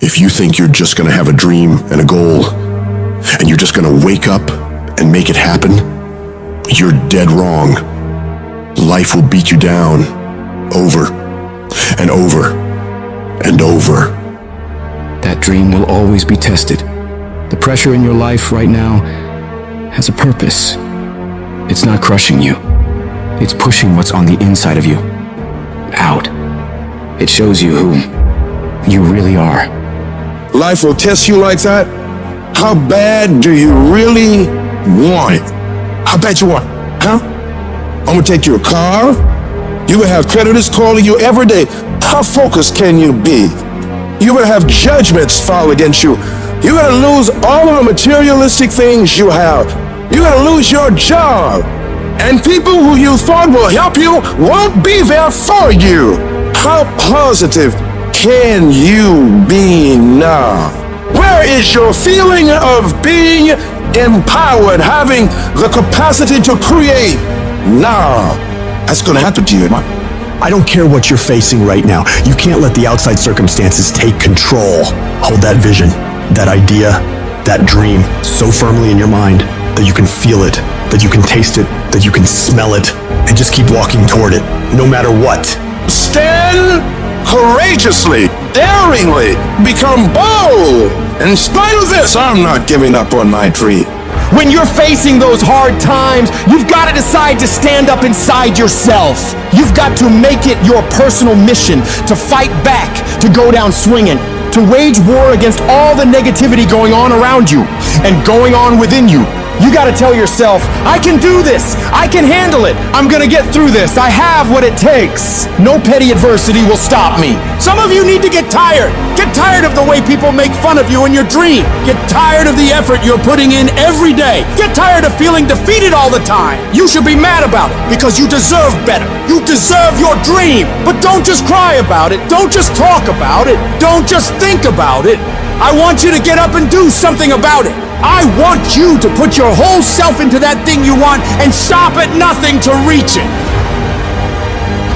If you think you're just gonna have a dream and a goal, and you're just gonna wake up and make it happen, you're dead wrong. Life will beat you down over and over and over. That dream will always be tested. The pressure in your life right now has a purpose. It's not crushing you. It's pushing what's on the inside of you out. It shows you who you really are. Life will test you like that? How bad do you really want it? How bad you want it, huh? I'm gonna take your car. You will have creditors calling you every day. How focused can you be? You will have judgments fall against you. You're gonna lose all of the materialistic things you have. You're gonna lose your job. And people who you thought will help you won't be there for you. How positive can you be now? Where is your feeling of being empowered, having the capacity to create now? That's gonna happen to you, man. I don't care what you're facing right now. You can't let the outside circumstances take control. Hold that vision, that idea, that dream so firmly in your mind that you can feel it, that you can taste it, that you can smell it, and just keep walking toward it, no matter what. Stand courageously, daringly, become bold. In spite of this, I'm not giving up on my dream. When you're facing those hard times, you've got to decide to stand up inside yourself. You've got to make it your personal mission to fight back, to go down swinging, to wage war against all the negativity going on around you and going on within you. You got to tell yourself, I can do this. I can handle it. I'm going to get through this. I have what it takes. No petty adversity will stop me. Some of you need to get tired. Get tired of the way people make fun of you in your dream. Get tired of the effort you're putting in every day. Get tired of feeling defeated all the time. You should be mad about it because you deserve better. You deserve your dream. But don't just cry about it. Don't just talk about it. Don't just think about it. I want you to get up and do something about it. I want you to put your whole self into that thing you want and stop at nothing to reach it.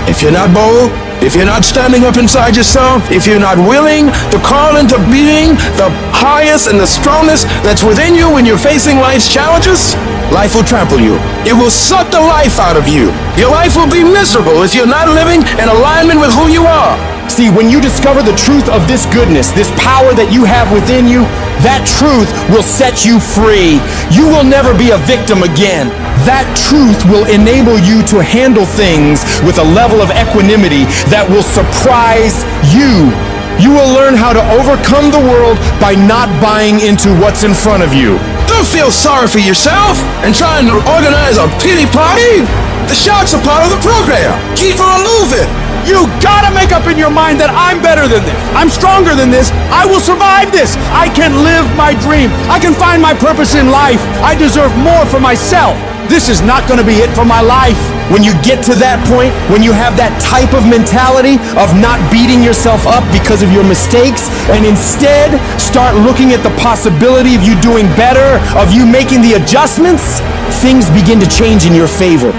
If you're not bold, if you're not standing up inside yourself, if you're not willing to call into being the highest and the strongest that's within you when you're facing life's challenges, life will trample you. It will suck the life out of you. Your life will be miserable if you're not living in alignment with who you are. See, when you discover the truth of this goodness, this power that you have within you, that truth will set you free. You will never be a victim again. That truth will enable you to handle things with a level of equanimity that will surprise you. You will learn how to overcome the world by not buying into what's in front of you. Don't feel sorry for yourself and trying to organize a pity party. The shots are part of the program. Keep on moving. You gotta make up in your mind that I'm better than this. I'm stronger than this. I will survive this. I can live my dream. I can find my purpose in life. I deserve more for myself. This is not gonna be it for my life. When you get to that point, when you have that type of mentality of not beating yourself up because of your mistakes, and instead start looking at the possibility of you doing better, of you making the adjustments, things begin to change in your favor.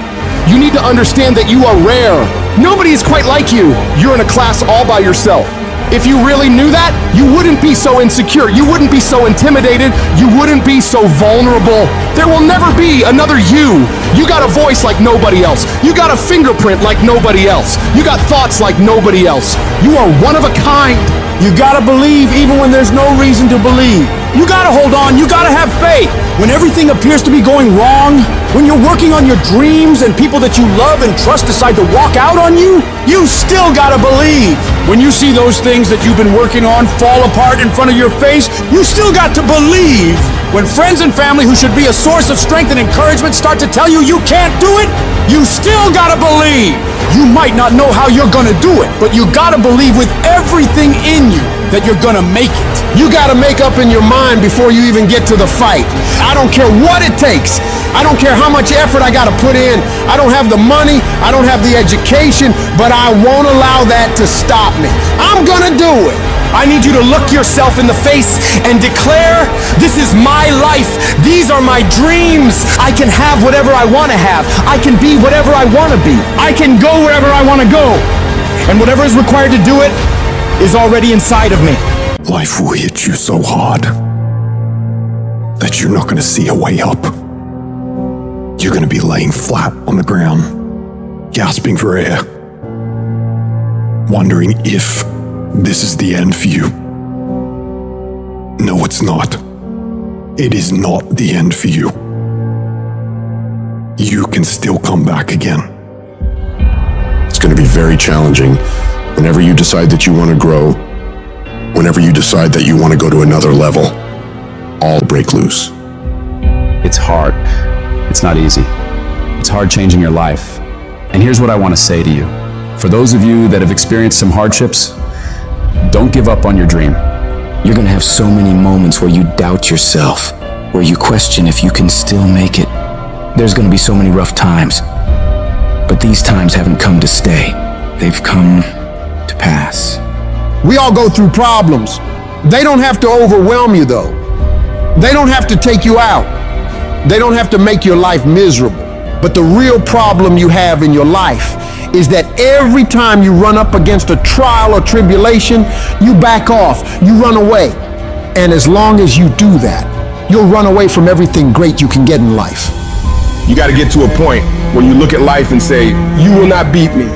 You need to understand that you are rare. Nobody is quite like you. You're in a class all by yourself. If you really knew that, you wouldn't be so insecure. You wouldn't be so intimidated. You wouldn't be so vulnerable. There will never be another you. You got a voice like nobody else. You got a fingerprint like nobody else. You got thoughts like nobody else. You are one of a kind. You gotta believe even when there's no reason to believe. You gotta hold on, you gotta have faith. When everything appears to be going wrong, when you're working on your dreams and people that you love and trust decide to walk out on you, you still gotta believe. When you see those things that you've been working on fall apart in front of your face, you still got to believe. When friends and family who should be a source of strength and encouragement start to tell you you can't do it, you still gotta believe. You might not know how you're gonna do it, but you gotta believe with everything in you that you're gonna make it. You gotta make up in your mind before you even get to the fight. I don't care what it takes. I don't care how much effort I gotta put in. I don't have the money, I don't have the education, but I won't allow that to stop me. I'm gonna do it. I need you to look yourself in the face and declare, this is my life. These are my dreams. I can have whatever I want to have. I can be whatever I want to be. I can go wherever I want to go. And whatever is required to do it is already inside of me. Life will hit you so hard that you're not going to see a way up. You're going to be laying flat on the ground, gasping for air, wondering if this is the end for you. No, it's not. It is not the end for you. You can still come back again. It's going to be very challenging whenever you decide that you want to grow, whenever you decide that you want to go to another level. All break loose. It's hard. It's not easy. It's hard changing your life. And here's what I want to say to you. For those of you that have experienced some hardships, don't give up on your dream. You're gonna have so many moments where you doubt yourself, where you question if you can still make it. There's gonna be so many rough times. But these times haven't come to stay. They've come to pass. We all go through problems. They don't have to overwhelm you, though. They don't have to take you out. They don't have to make your life miserable. But the real problem you have in your life is that every time you run up against a trial or tribulation, you back off, you run away. And as long as you do that, you'll run away from everything great you can get in life. You got to get to a point where you look at life and say, you will not beat me.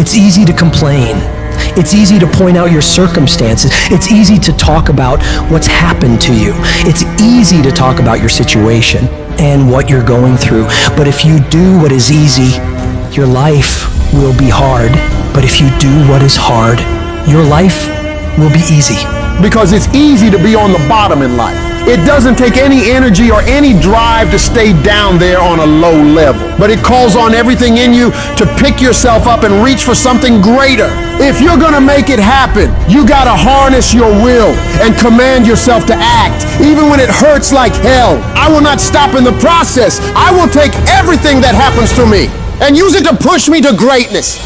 It's easy to complain. It's easy to point out your circumstances. It's easy to talk about what's happened to you. It's easy to talk about your situation and what you're going through. But if you do what is easy, your life will be hard. But if you do what is hard, your life will be easy. Because it's easy to be on the bottom in life. It doesn't take any energy or any drive to stay down there on a low level. But it calls on everything in you to pick yourself up and reach for something greater. If you're gonna make it happen, you gotta harness your will and command yourself to act, even when it hurts like hell. I will not stop in the process. I will take everything that happens to me and use it to push me to greatness.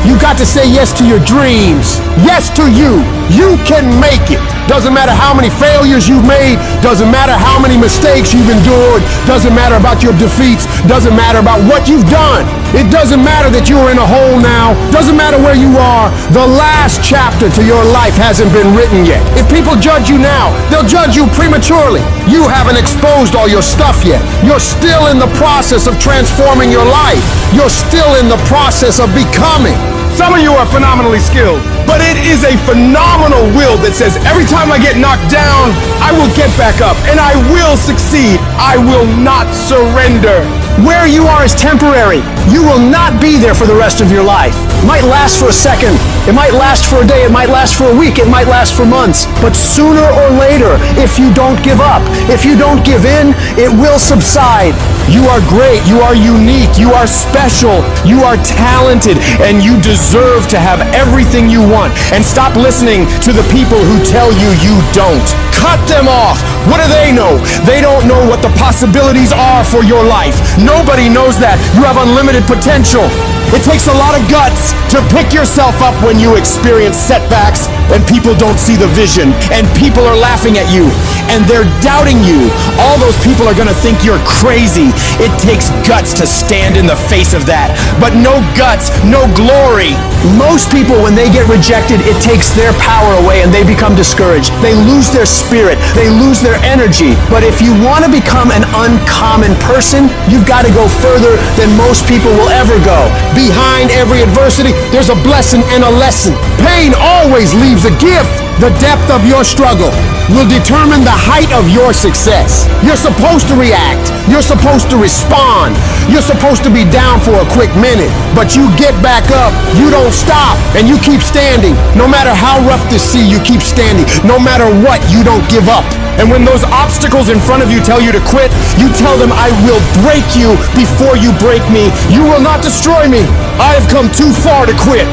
You got to say yes to your dreams. Yes to you. You can make it. Doesn't matter how many failures you've made. Doesn't matter how many mistakes you've endured. Doesn't matter about your defeats. Doesn't matter about what you've done. It doesn't matter that you're in a hole now. Doesn't matter where you are. The last chapter to your life hasn't been written yet. If people judge you now, they'll judge you prematurely. You haven't exposed all your stuff yet. You're still in the process of transforming your life. You're still in the process of becoming. Some of you are phenomenally skilled, but it is a phenomenal will that says every time I get knocked down, I will get back up and I will succeed. I will not surrender. Where you are is temporary. You will not be there for the rest of your life. It might last for a second. It might last for a day. It might last for a week. It might last for months. But sooner or later, if you don't give up, if you don't give in, it will subside. You are great. You are unique. You are special. You are talented. And you deserve to have everything you want. And stop listening to the people who tell you you don't. Cut them off. What do they know? They don't know what the possibilities are for your life. Nobody knows that. You have unlimited potential. It takes a lot of guts to pick yourself up when you experience setbacks and people don't see the vision and people are laughing at you and they're doubting you. All those people are gonna think you're crazy. It takes guts to stand in the face of that. But no guts, no glory. Most people, when they get rejected, it takes their power away and they become discouraged. They lose their spirit. They lose their energy. But if you want to become an uncommon person, you've got to go further than most people will ever go. Behind every adversity, there's a blessing and a lesson. Pain always leaves a gift. The depth of your struggle will determine the height of your success. You're supposed to react. You're supposed to respond. You're supposed to be down for a quick minute, but you get back up. You don't stop, and you keep standing. No matter how rough the sea, you keep standing. No matter what, you don't give up. And when those obstacles in front of you tell you to quit, you tell them, I will break you before you break me. You will not destroy me. I have come too far to quit.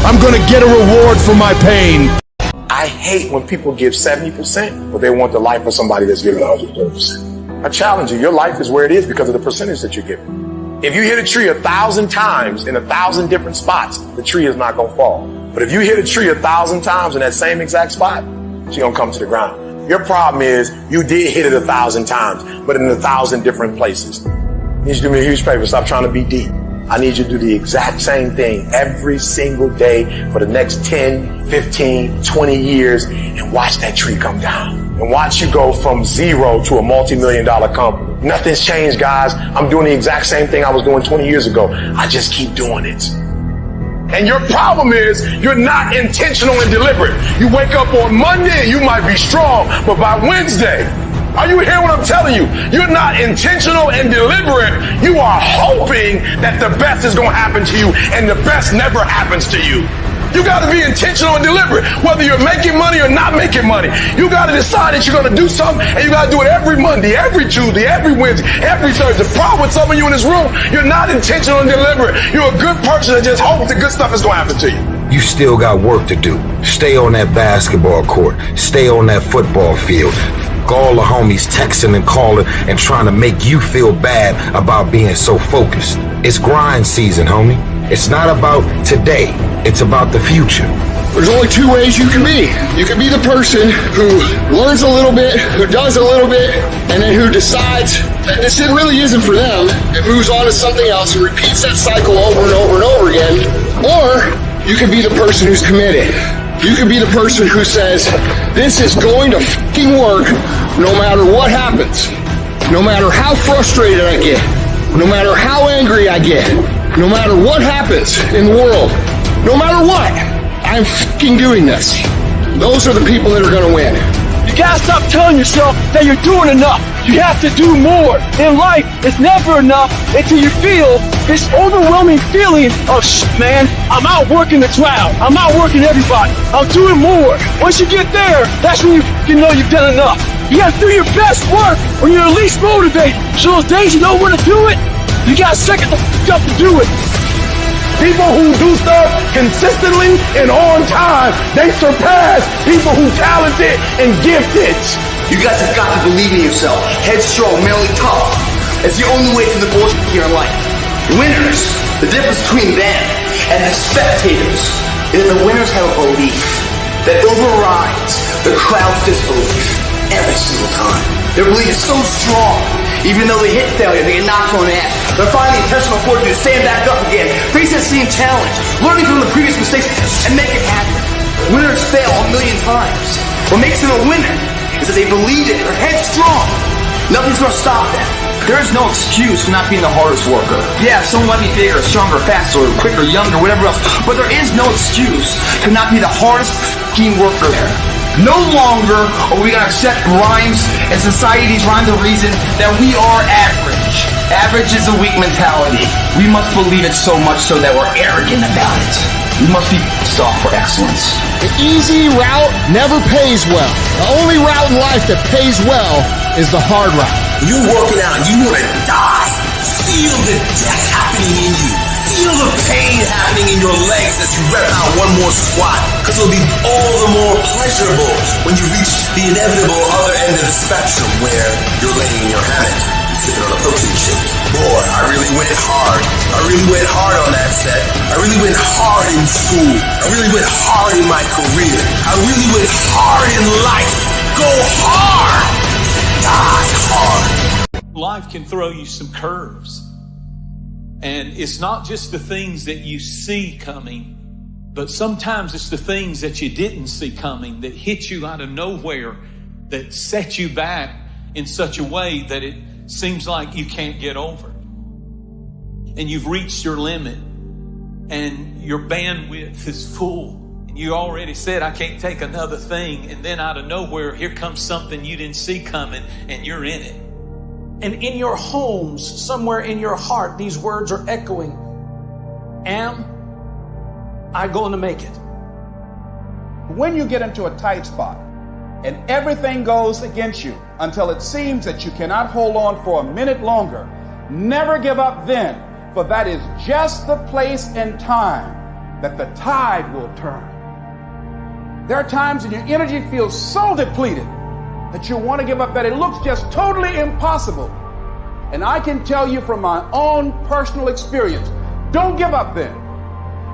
I'm gonna get a reward for my pain. I hate when people give 70%, but they want the life of somebody that's giving 100%. I challenge you, your life is where it is because of the percentage that you're giving. If you hit a tree 1,000 times in 1,000 different spots, the tree is not gonna fall. But if you hit a tree 1,000 times in that same exact spot, she's gonna come to the ground. Your problem is you did hit it 1,000 times, but in 1,000 different places. You need to do me a huge favor, stop trying to be deep. I need you to do the exact same thing every single day for the next 10, 15, 20 years and watch that tree come down. And watch you go from zero to a multi-million-dollar company. Nothing's changed, guys. I'm doing the exact same thing I was doing 20 years ago. I just keep doing it. And your problem is you're not intentional and deliberate. You wake up on Monday and you might be strong, but by Wednesday, are you hearing what I'm telling you? You're not intentional and deliberate. You are hoping that the best is going to happen to you, and the best never happens to you. You got to be intentional and deliberate, whether you're making money or not making money. You got to decide that you're going to do something, and you got to do it every Monday, every Tuesday, every Wednesday, every Thursday. The problem with some of you in this room, you're not intentional and deliberate. You're a good person that just hopes the good stuff is going to happen to you. You still got work to do. Stay on that basketball court. Stay on that football field. All the homies texting and calling and trying to make you feel bad about being so focused. It's grind season, homie. It's not about today. It's about the future. There's only two ways you can be. You can be the person who learns a little bit, who does a little bit, and then who decides that this really isn't for them and moves on to something else and repeats that cycle over and over and over again. Or you can be the person who's committed. You can be the person who says, this is going to fucking work no matter what happens. No matter how frustrated I get. No matter how angry I get. No matter what happens in the world. No matter what. I'm fucking doing this. Those are the people that are going to win. You gotta stop telling yourself that you're doing enough. You have to do more. In life, it's never enough until you feel this overwhelming feeling of shit, man. I'm outworking the crowd. I'm outworking everybody. I'm doing more. Once you get there, that's when you know you've done enough. You gotta do your best work when you're least motivated. So those days you know when to do it, you gotta second the up to do it. People who do stuff consistently and on time, they surpass people who talented and gifted. You guys have got to believe in yourself. Headstrong, mentally tough. It's the only way through the bullshit here in life. Winners, the difference between them and the spectators is that the winners have a belief that overrides the crowd's disbelief every single time. Their belief is so strong. Even though they hit failure, they get knocked on the ass. They're finding the intentional fortitude to stand back up again, face that same challenge, learning from the previous mistakes, and make it happen. Winners fail a million times. What makes them a winner is that they believe it, they're headstrong. Nothing's gonna stop them. There is no excuse for not being the hardest worker. Yeah, someone might be bigger, stronger, faster, quicker, younger, whatever else, but there is no excuse to not be the hardest f***ing worker there. No longer are we going to accept rhymes and society's rhymes of reason that we are average. Average is a weak mentality. We must believe it so much so that we're arrogant about it. We must be pissed off for excellence. The easy route never pays well. The only route in life that pays well is the hard route. You're working out and you want to die. Feel the death happening in you. Feel the pain happening in your legs as you rep out one more squat, because it'll be all the more pleasurable when you reach the inevitable other end of the spectrum where you're laying in your hammock, sipping on a protein shake. Boy, I really went hard. I really went hard on that set. I really went hard in school. I really went hard in my career. I really went hard in life. Go hard. Die hard. Life can throw you some curves. And it's not just the things that you see coming, but sometimes it's the things that you didn't see coming that hit you out of nowhere, that set you back in such a way that it seems like you can't get over. And you've reached your limit and your bandwidth is full. And you already said, I can't take another thing. And then out of nowhere, here comes something you didn't see coming and you're in it. And in your homes, somewhere in your heart, these words are echoing. Am I going to make it? When you get into a tight spot and everything goes against you until it seems that you cannot hold on for a minute longer, never give up then, for that is just the place and time that the tide will turn. There are times when your energy feels so depleted that you want to give up, that it looks just totally impossible. And I can tell you from my own personal experience, don't give up then.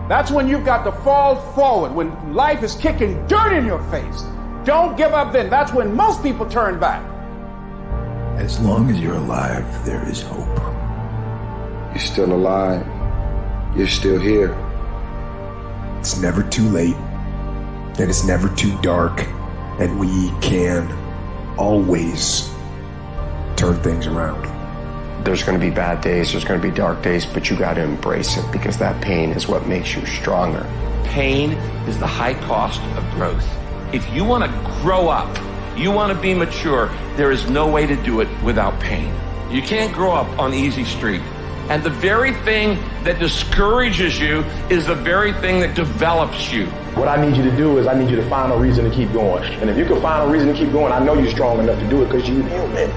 That's when you've got to fall forward, when life is kicking dirt in your face. Don't give up then. That's when most people turn back. As long as you're alive, there is hope. You're still alive. you're still here. It's never too late, and it's never too dark, and we can always turn things around. There's going to be bad days, there's going to be dark days, but you got to embrace it because that pain is what makes you stronger. Pain is the high cost of growth. If you want to grow up, you want to be mature, there is no way to do it without pain. You can't grow up on easy street. And the very thing that discourages you is the very thing that develops you. What I need you to do is I need you to find a reason to keep going. And if you can find a reason to keep going, I know you're strong enough to do it because you're human.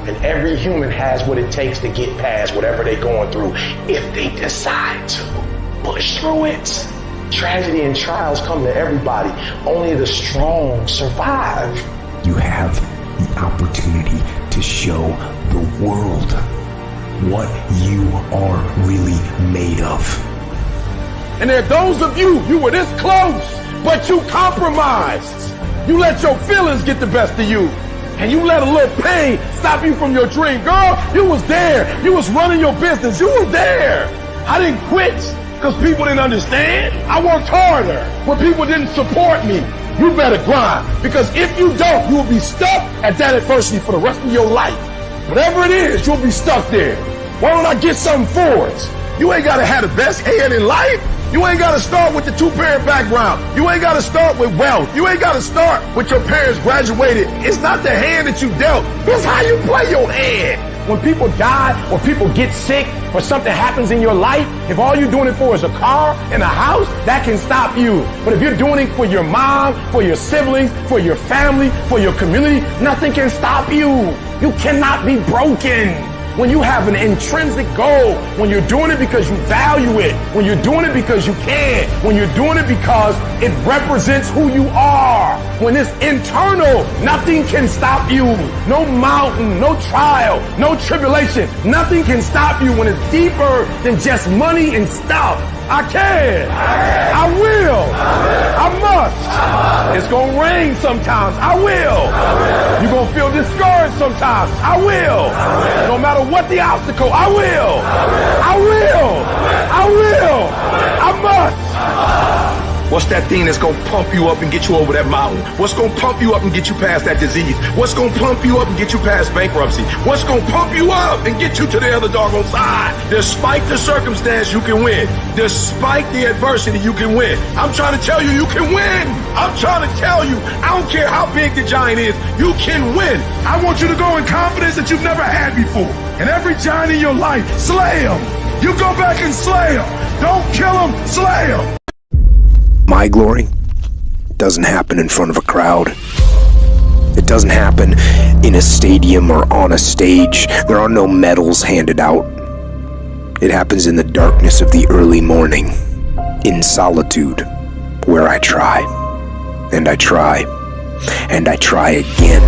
And every human has what it takes to get past whatever they're going through if they decide to push through it. Tragedy and trials come to everybody. Only the strong survive. You have the opportunity to show the world what you are really made of. And there are those of you were this close, but you compromised. You let your feelings get the best of you. And you let a little pain stop you from your dream. Girl, you was there. You was running your business. You was there. I didn't quit because people didn't understand. I worked harder when people didn't support me. You better grind, because if you don't, you will be stuck at that adversity for the rest of your life. Whatever it is, you'll be stuck there. Why don't I get something for it? You ain't got to have the best head in life. You ain't got to start with the two-parent background. You ain't got to start with wealth. You ain't got to start with your parents graduated. It's not the hand that you dealt. It's how you play your hand. When people die or people get sick or something happens in your life, if all you're doing it for is a car and a house, that can stop you. But if you're doing it for your mom, for your siblings, for your family, for your community, nothing can stop you. You cannot be broken. When you have an intrinsic goal, when you're doing it because you value it, when you're doing it because you can, when you're doing it because it represents who you are, when it's internal, nothing can stop you. No mountain, no trial, no tribulation, nothing can stop you when it's deeper than just money and stuff. I can. I will. I must. It's gonna rain sometimes. I will. You're gonna feel discouraged sometimes. I will. No matter what the obstacle, I will. I will. I will. I must. What's that thing that's gonna pump you up and get you over that mountain? What's gonna pump you up and get you past that disease? What's gonna pump you up and get you past bankruptcy? What's gonna pump you up and get you to the other doggone side? Despite the circumstance, you can win. Despite the adversity, you can win. I'm trying to tell you, you can win. I'm trying to tell you, I don't care how big the giant is, you can win. I want you to go in confidence that you've never had before. And every giant in your life, slay him. You go back and slay him. Don't kill him, slay him. My glory doesn't happen in front of a crowd. It doesn't happen in a stadium or on a stage. There are no medals handed out. It happens in the darkness of the early morning, in solitude, where I try, and I try, and I try again,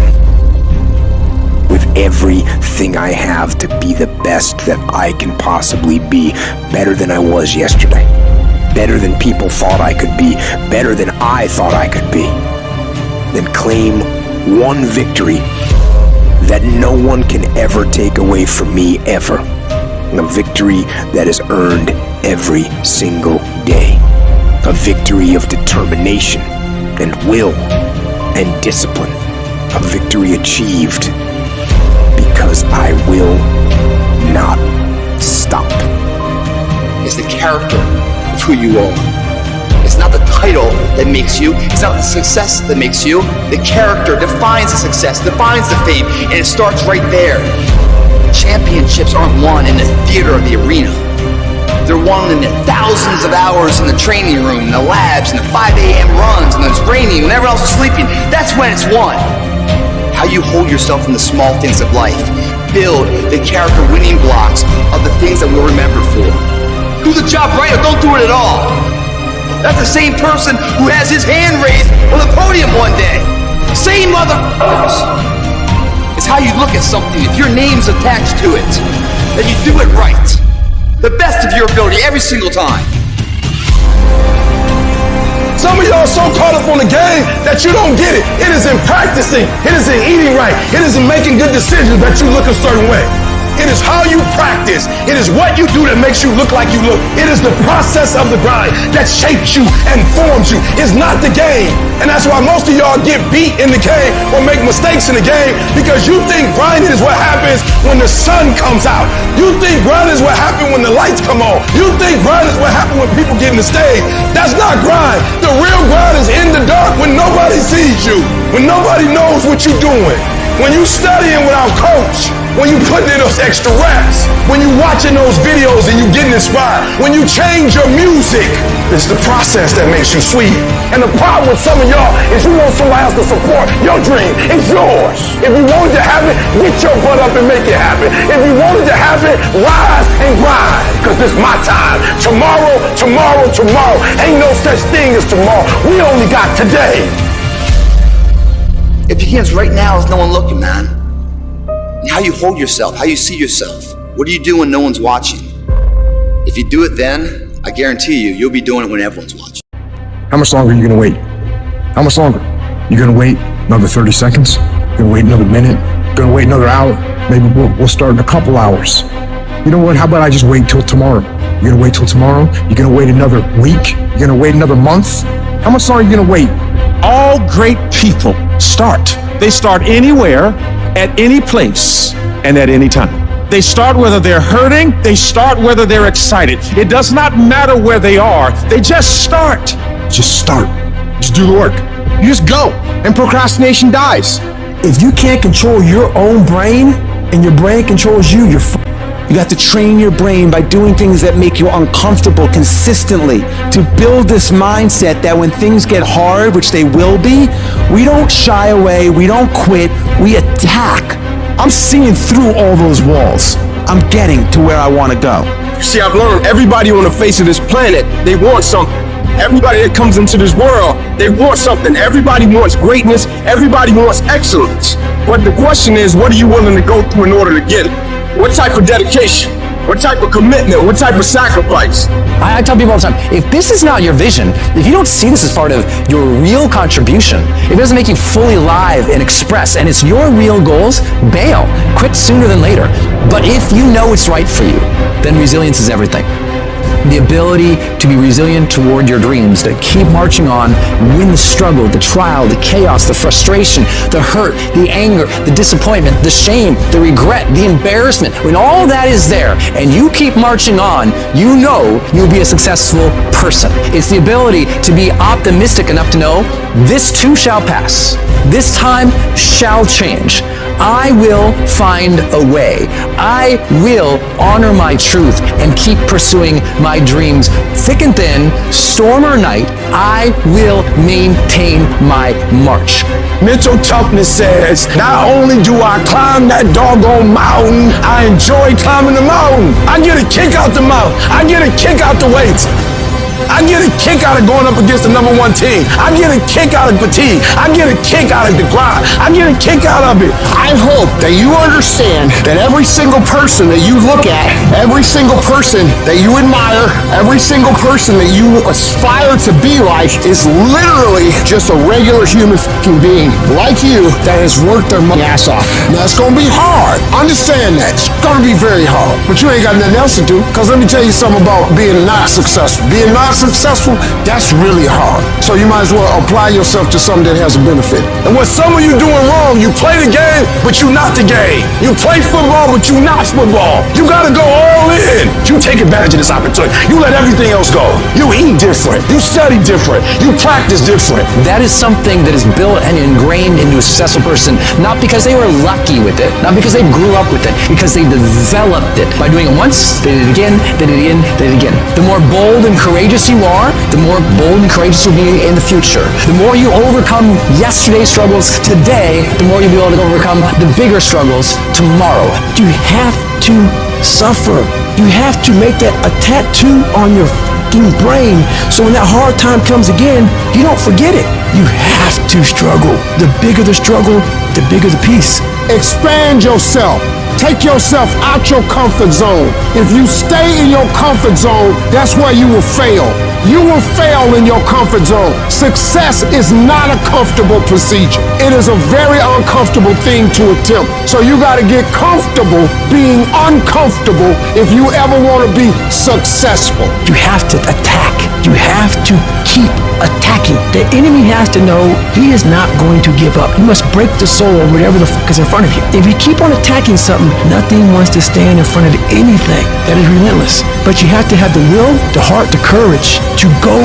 with everything I have to be the best that I can possibly be, better than I was yesterday. Better than people thought I could be, better than I thought I could be. Then claim one victory that no one can ever take away from me, ever. A victory that is earned every single day. A victory of determination and will and discipline. A victory achieved because I will not stop. It's the character of who you are. It's not the title that makes you. It's not the success that makes you. The character defines the success, defines the fame, and it starts right there. Championships aren't won in the theater or the arena. They're won in the thousands of hours in the training room, in the labs, in the 5 a.m. runs, and it's raining, when everyone else is sleeping. That's when it's won. How you hold yourself in the small things of life. Build the character winning blocks of the things that we'll remember for. Do the job right or don't do it at all. That's the same person who has his hand raised on the podium one day. Same motherfuckers. It's how you look at something. If your name's attached to it, then you do it right. The best of your ability every single time. Some of y'all so caught up on the game that you don't get it. It is in practicing. It is in eating right. It is in making good decisions that you look a certain way. It is how you practice. It is what you do that makes you look like you look. It is the process of the grind that shapes you and forms you. It's not the game. And that's why most of y'all get beat in the game or make mistakes in the game, because you think grinding is what happens when the sun comes out. You think grinding is what happens when the lights come on. You think grinding is what happens when people get in the stage. That's not grind. The real grind is in the dark when nobody sees you, when nobody knows what you're doing. When you studying without coach, when you putting in those extra reps, when you watching those videos and you getting inspired, when you change your music, it's the process that makes you sweet. And the problem with some of y'all is you want somebody else to support your dream. It's yours. If you wanted to have it, get your butt up and make it happen. If you wanted to have it, rise and grind, because this is my time. Tomorrow, tomorrow, tomorrow. Ain't no such thing as tomorrow. We only got today. If you can't right now, there's no one looking, man. And how you hold yourself, how you see yourself. What do you do when no one's watching? If you do it then, I guarantee you, you'll be doing it when everyone's watching. How much longer are you gonna wait? How much longer? You're gonna wait another 30 seconds? You're gonna wait another minute? You're gonna wait another hour? Maybe we'll start in a couple hours. You know what? How about I just wait till tomorrow? You're gonna wait till tomorrow? You're gonna wait another week? You're gonna wait another month? How much longer are you gonna wait? All great people start. They start anywhere, at any place, and at any time. They start whether they're hurting, they start whether they're excited. It does not matter where they are, they just start. Just start. Just do the work. You just go, and procrastination dies. If you can't control your own brain, and your brain controls you, you're You have to train your brain by doing things that make you uncomfortable consistently to build this mindset that when things get hard, which they will be, we don't shy away, we don't quit, we attack. I'm seeing through all those walls. I'm getting to where I want to go. See, I've learned everybody on the face of this planet, they want something. Everybody that comes into this world, they want something. Everybody wants greatness. Everybody wants excellence. But the question is, what are you willing to go through in order to get it? What type of dedication? What type of commitment? What type of sacrifice? I tell people all the time, if this is not your vision, if you don't see this as part of your real contribution, if it doesn't make you fully live and express, and it's your real goals, bail. Quit sooner than later. But if you know it's right for you, then resilience is everything. The ability to be resilient toward your dreams, to keep marching on, win the struggle, the trial, the chaos, the frustration, the hurt, the anger, the disappointment, the shame, the regret, the embarrassment. When all that is there and you keep marching on, you know you'll be a successful person. It's the ability to be optimistic enough to know this too shall pass. This time shall change. I will find a way. I will honor my truth and keep pursuing my dreams. Thick and thin, storm or night, I will maintain my march. Mental toughness says, not only do I climb that doggone mountain, I enjoy climbing the mountain. I get a kick out the mountain. I get a kick out the weights. I get a kick out of going up against the #1 team. I get a kick out of fatigue. I get a kick out of the grind. I get a kick out of it. I hope that you understand that every single person that you look at, every single person that you admire, every single person that you aspire to be like is literally just a regular human fucking being like you that has worked their ass off. Now it's gonna be hard. Understand that. It's gonna be very hard. But you ain't got nothing else to do. Cause let me tell you something about being not successful. Being not successful, that's really hard. So you might as well apply yourself to something that has a benefit. And what some of you doing wrong, you play the game, but you not the game. You play football, but you not football. You gotta go all in. You take advantage of this opportunity. You let everything else go. You eat different. You study different. You practice different. That is something that is built and ingrained into a successful person, not because they were lucky with it, not because they grew up with it, because they developed it. By doing it once, they did it again, they did it again, they did it again. The more bold and courageous you are, the more bold and courageous you'll be in the future. The more you overcome yesterday's struggles today, the more you'll be able to overcome the bigger struggles tomorrow. You have to suffer. You have to make that a tattoo on your fucking brain, so when that hard time comes again, you don't forget it. You have to struggle. The bigger the struggle, the bigger the peace. Expand yourself. Take yourself out your comfort zone. If you stay in your comfort zone, that's where you will fail. You will fail in your comfort zone. Success is not a comfortable procedure. It is a very uncomfortable thing to attempt. So you got to get comfortable being uncomfortable if you ever want to be successful. You have to attack. You have to keep attacking. The enemy has to know he is not going to give up. You must break the soul or whatever the fuck is in front of you. If you keep on attacking something, nothing wants to stand in front of anything that is relentless. But you have to have the will, the heart, the courage to go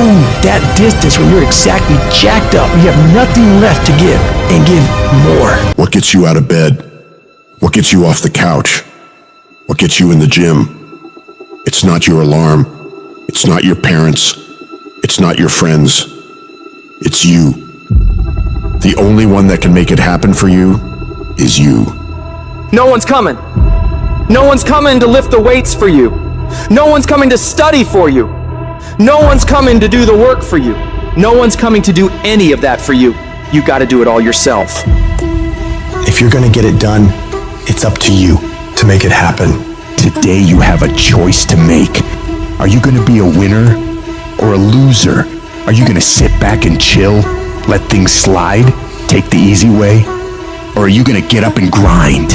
that distance when you're exactly jacked up. You have nothing left to give and give more. What gets you out of bed? What gets you off the couch? What gets you in the gym? It's not your alarm. It's not your parents. It's not your friends. It's you. The only one that can make it happen for you is you. No one's coming. No one's coming to lift the weights for you. No one's coming to study for you. No one's coming to do the work for you. No one's coming to do any of that for you. You got to do it all yourself. If you're gonna get it done, it's up to you to make it happen. Today you have a choice to make. Are you gonna be a winner or a loser? Are you gonna sit back and chill, let things slide, take the easy way? Or are you gonna get up and grind?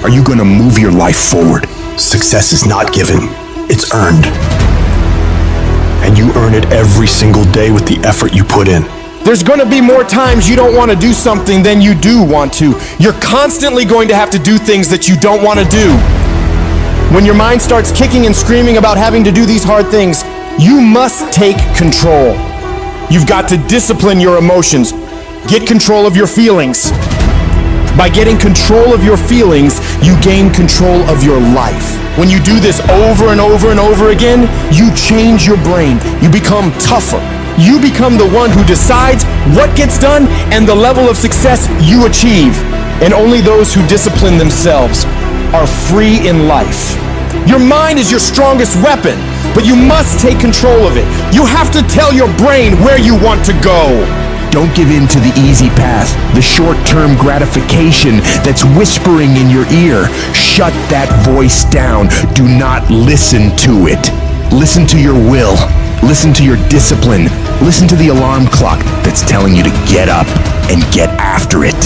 Are you gonna move your life forward? Success is not given, it's earned. And you earn it every single day with the effort you put in. There's going to be more times you don't want to do something than you do want to. You're constantly going to have to do things that you don't want to do. When your mind starts kicking and screaming about having to do these hard things, you must take control. You've got to discipline your emotions. Get control of your feelings. By getting control of your feelings, you gain control of your life. When you do this over and over and over again, you change your brain. You become tougher. You become the one who decides what gets done and the level of success you achieve. And only those who discipline themselves are free in life. Your mind is your strongest weapon, but you must take control of it. You have to tell your brain where you want to go. Don't give in to the easy path, the short-term gratification that's whispering in your ear. Shut that voice down. Do not listen to it. Listen to your will. Listen to your discipline. Listen to the alarm clock that's telling you to get up and get after it.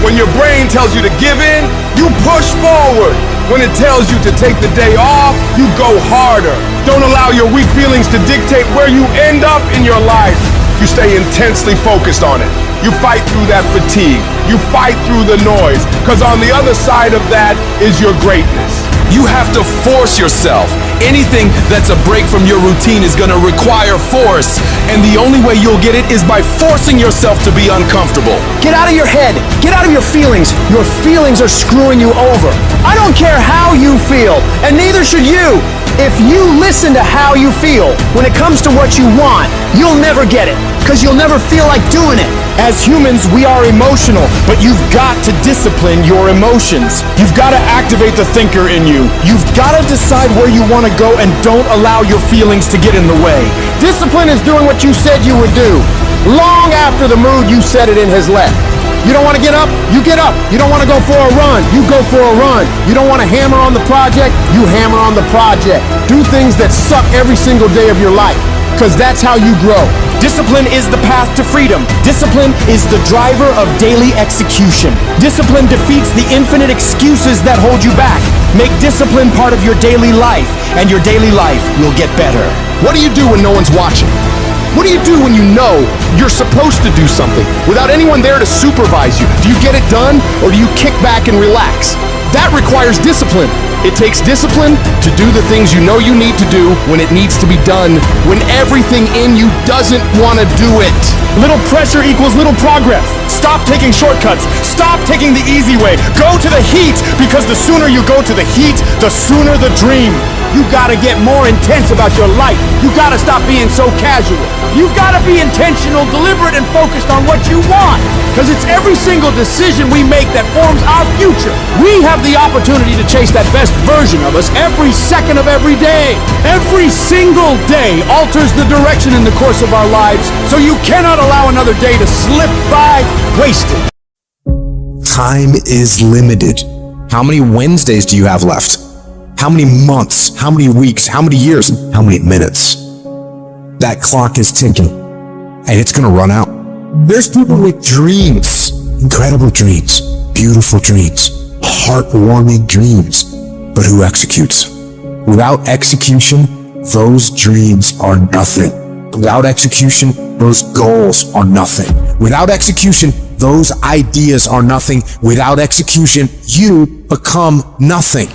When your brain tells you to give in, you push forward. When it tells you to take the day off, you go harder. Don't allow your weak feelings to dictate where you end up in your life. You stay intensely focused on it. You fight through that fatigue. You fight through the noise, because on the other side of that is your greatness. You have to force yourself. Anything that's a break from your routine is gonna require force, and the only way you'll get it is by forcing yourself to be uncomfortable. Get out of your head. Get out of your feelings. Your feelings are screwing you over. I don't care how you feel, and neither should you. If you listen to how you feel when it comes to what you want, you'll never get it, because you'll never feel like doing it. As humans, we are emotional, but you've got to discipline your emotions. You've got to activate the thinker in you. You've got to decide where you want to go and don't allow your feelings to get in the way. Discipline is doing what you said you would do, long after the mood you set it in has left. You don't want to get up? You get up. You don't want to go for a run? You go for a run. You don't want to hammer on the project? You hammer on the project. Do things that suck every single day of your life, because that's how you grow. Discipline is the path to freedom. Discipline is the driver of daily execution. Discipline defeats the infinite excuses that hold you back. Make discipline part of your daily life, and your daily life will get better. What do you do when no one's watching? What do you do when you know you're supposed to do something without anyone there to supervise you? Do you get it done, or do you kick back and relax? That requires discipline. It takes discipline to do the things you know you need to do when it needs to be done, when everything in you doesn't want to do it. Little pressure equals little progress. Stop taking shortcuts. Stop taking the easy way. Go to the heat, because the sooner you go to the heat, the sooner the dream. You gotta get more intense about your life. You gotta stop being so casual. You gotta be intentional, deliberate, and focused on what you want, because it's every single decision we make that forms our future. We have the opportunity to chase that best version of us every second of every day. Every single day alters the direction in the course of our lives, so you cannot allow another day to slip by wasted. Time is limited. How many Wednesdays do you have left? How many months? How many weeks? How many years? How many minutes? that clock is ticking, and it's gonna run out. There's people with dreams, incredible dreams, beautiful dreams, heartwarming dreams, but who executes? Without execution, those dreams are nothing. Without execution, those goals are nothing. Without execution, those ideas are nothing. Without execution, you become nothing.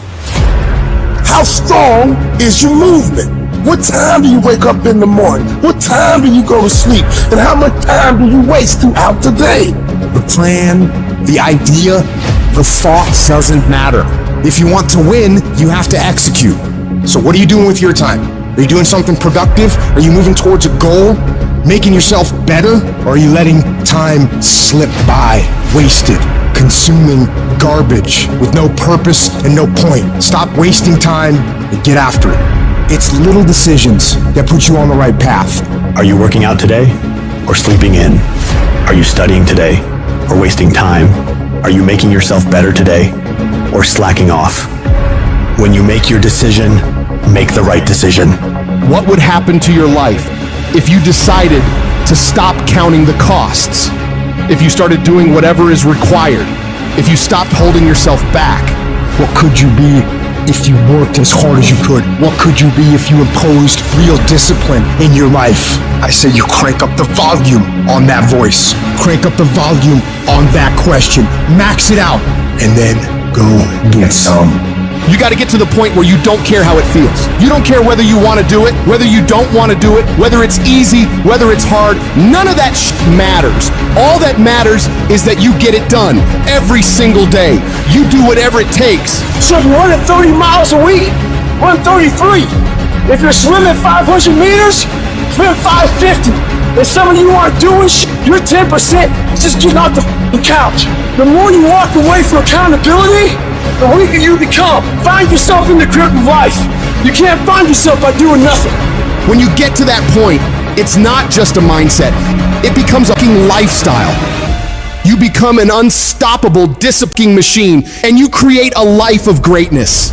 How strong is your movement? What time do you wake up in the morning? What time do you go to sleep? And how much time do you waste throughout the day? The plan, the idea, the thoughts doesn't matter. If you want to win, you have to execute. So what are you doing with your time? Are you doing something productive? Are you moving towards a goal? Making yourself better? Or are you letting time slip by, wasted, consuming garbage with no purpose and no point? Stop wasting time and get after it. It's little decisions that put you on the right path. Are you working out today or sleeping in? Are you studying today or wasting time? Are you making yourself better today or slacking off? When you make your decision, make the right decision. What would happen to your life if you decided to stop counting the costs? If you started doing whatever is required? If you stopped holding yourself back? What could you be if you worked as hard as you could? What could you be if you imposed real discipline in your life? I say you crank up the volume on that voice. Crank up the volume on that question. Max it out. And then go get some. You got to get to the point where you don't care how it feels. You don't care whether you want to do it, whether you don't want to do it, whether it's easy, whether it's hard. None of that matters. All that matters is that you get it done every single day. You do whatever it takes. So if you're running 30 miles a week, run 33. If you're swimming 500 meters, swim 550. If some of you aren't doing you're 10% just getting off the couch. The more you walk away from accountability, the weaker you become. Find yourself in the grip of life. You can't find yourself by doing nothing. When you get to that point, it's not just a mindset. It becomes a fucking lifestyle. You become an unstoppable disciplining machine, and you create a life of greatness.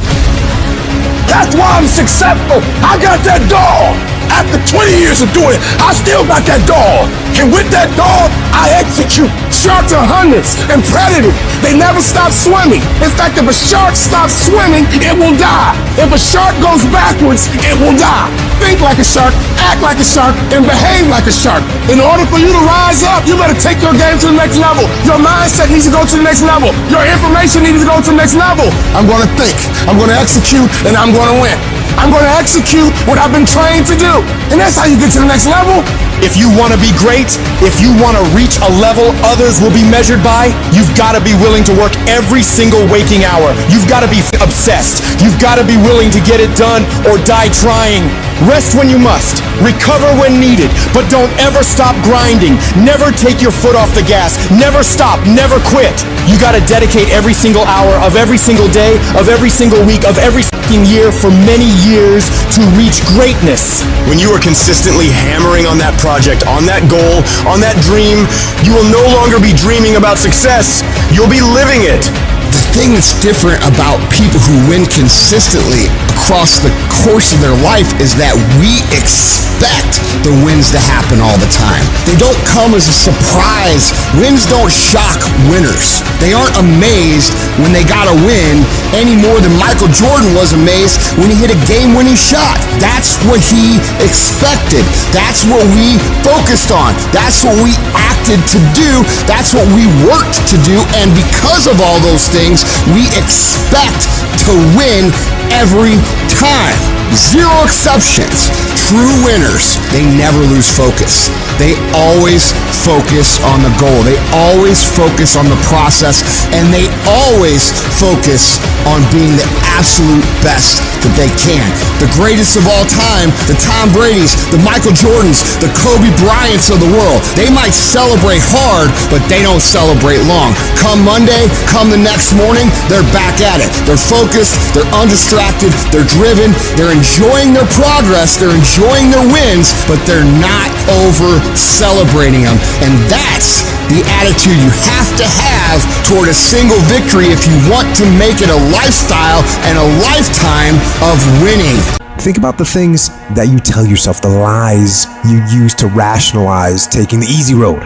That's why I'm successful. I got that dog. After 20 years of doing it, I still got that dog. And with that dog, I execute. Sharks are hunters and predators. They never stop swimming. In fact, if a shark stops swimming, it will die. If a shark goes backwards, it will die. Think like a shark, act like a shark, and behave like a shark. In order for you to rise up, you better take your game to the next level. Your mindset needs to go to the next level. Your information needs to go to the next level. I'm going to think, I'm going to execute, and I'm going to win. I'm going to execute what I've been trained to do. And that's how you get to the next level. If you want to be great, if you want to reach a level others will be measured by, you've got to be willing to work every single waking hour. You've got to be obsessed. You've got to be willing to get it done or die trying. Rest when you must. Recover when needed. But don't ever stop grinding. Never take your foot off the gas. Never stop. Never quit. You got to dedicate every single hour of every single day, of every single week, of every fucking year for many years to reach greatness. When you are consistently hammering on that project, on that goal, on that dream, you will no longer be dreaming about success. You'll be living it. The thing that's different about people who win consistently across the course of their life is that we expect the wins to happen all the time. They don't come as a surprise. Wins don't shock winners. They aren't amazed when they got a win any more than Michael Jordan was amazed when he hit a game-winning shot. That's what he expected. That's what we focused on. That's what we acted to do. That's what we worked to do. And because of all those things, we expect to win every time. Zero exceptions. True winners, they never lose focus. They always focus on the goal. They always focus on the process, and they always focus on being the absolute best that they can. The greatest of all time, the Tom Brady's, the Michael Jordans, the Kobe Bryants of the world. They might celebrate hard, but they don't celebrate long. Come Monday, come the next morning, they're back at it. They're focused, they're undistracted, they're driven, they're enjoying their progress, they're enjoying their wins, but they're not over celebrating them. And that's the attitude you have to have toward a single victory if you want to make it a lifestyle and a lifetime of winning. Think about the things that you tell yourself, the lies you use to rationalize taking the easy road.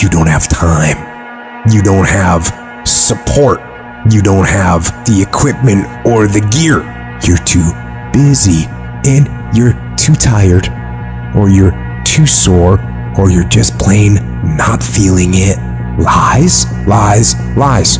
You don't have time. You don't have support. You don't have the equipment or the gear. You're too busy, and you're too tired, or you're too sore, or you're just plain not feeling it. Lies, lies, lies.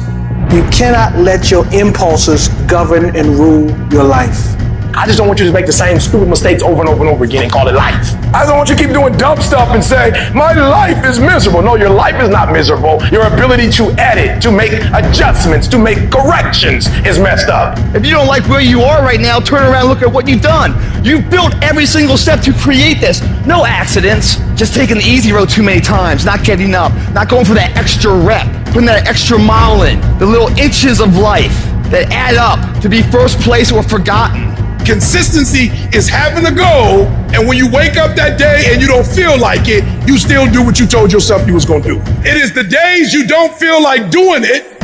You cannot let your impulses govern and rule your life. I just don't want you to make the same stupid mistakes over and over and over again and call it life. I don't want you to keep doing dumb stuff and say, my life is miserable. No, your life is not miserable. Your ability to edit, to make adjustments, to make corrections is messed up. If you don't like where you are right now, turn around and look at what you've done. You've built every single step to create this. No accidents, just taking the easy road too many times, not getting up, not going for that extra rep, putting that extra mile in, the little inches of life that add up to be first place or forgotten. Consistency is having a goal, and when you wake up that day and you don't feel like it, you still do what you told yourself you was gonna do. It is the days you don't feel like doing it,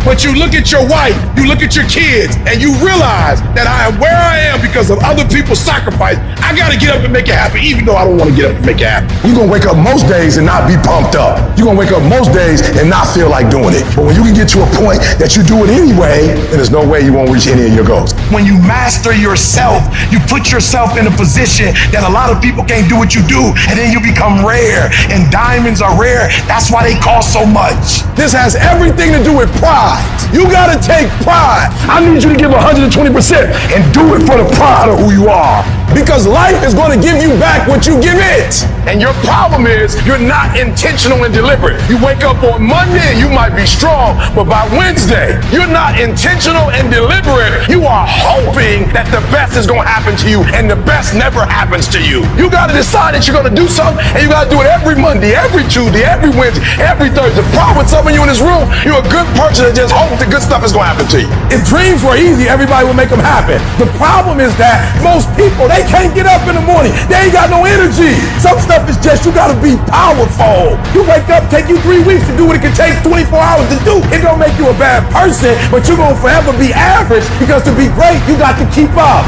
but you look at your wife, you look at your kids, and you realize that I am where I am because of other people's sacrifice. I gotta get up and make it happen, even though I don't wanna get up and make it happen. You're gonna wake up most days and not be pumped up. You're gonna wake up most days and not feel like doing it. But when you can get to a point that you do it anyway, then there's no way you won't reach any of your goals. When you master yourself, you put yourself in a position that a lot of people can't do what you do, and then you become rare, and diamonds are rare. That's why they cost so much. This has everything to do with pride. You gotta take pride. I need you to give 120% and do it for the pride of who you are. Because life is gonna give you back what you give it. And your problem is you're not intentional and deliberate. You wake up on Monday and you might be strong, but by Wednesday, you're not intentional and deliberate. You are hoping that the best is gonna happen to you, and the best never happens to you. You gotta decide that you're gonna do something, and you gotta do it every Monday, every Tuesday, every Wednesday, every Thursday. The problem with some of you in this room, you're a good person that just hopes the good stuff is gonna happen to you. If dreams were easy, everybody would make them happen. The problem is that most people, they can't get up in the morning. They ain't got no energy. Some stuff is just, you gotta be powerful. You wake up, take you 3 weeks to do what it can take 24 hours to do. It don't make you a bad person, but you're gonna forever be average, because to be great, you got to keep up.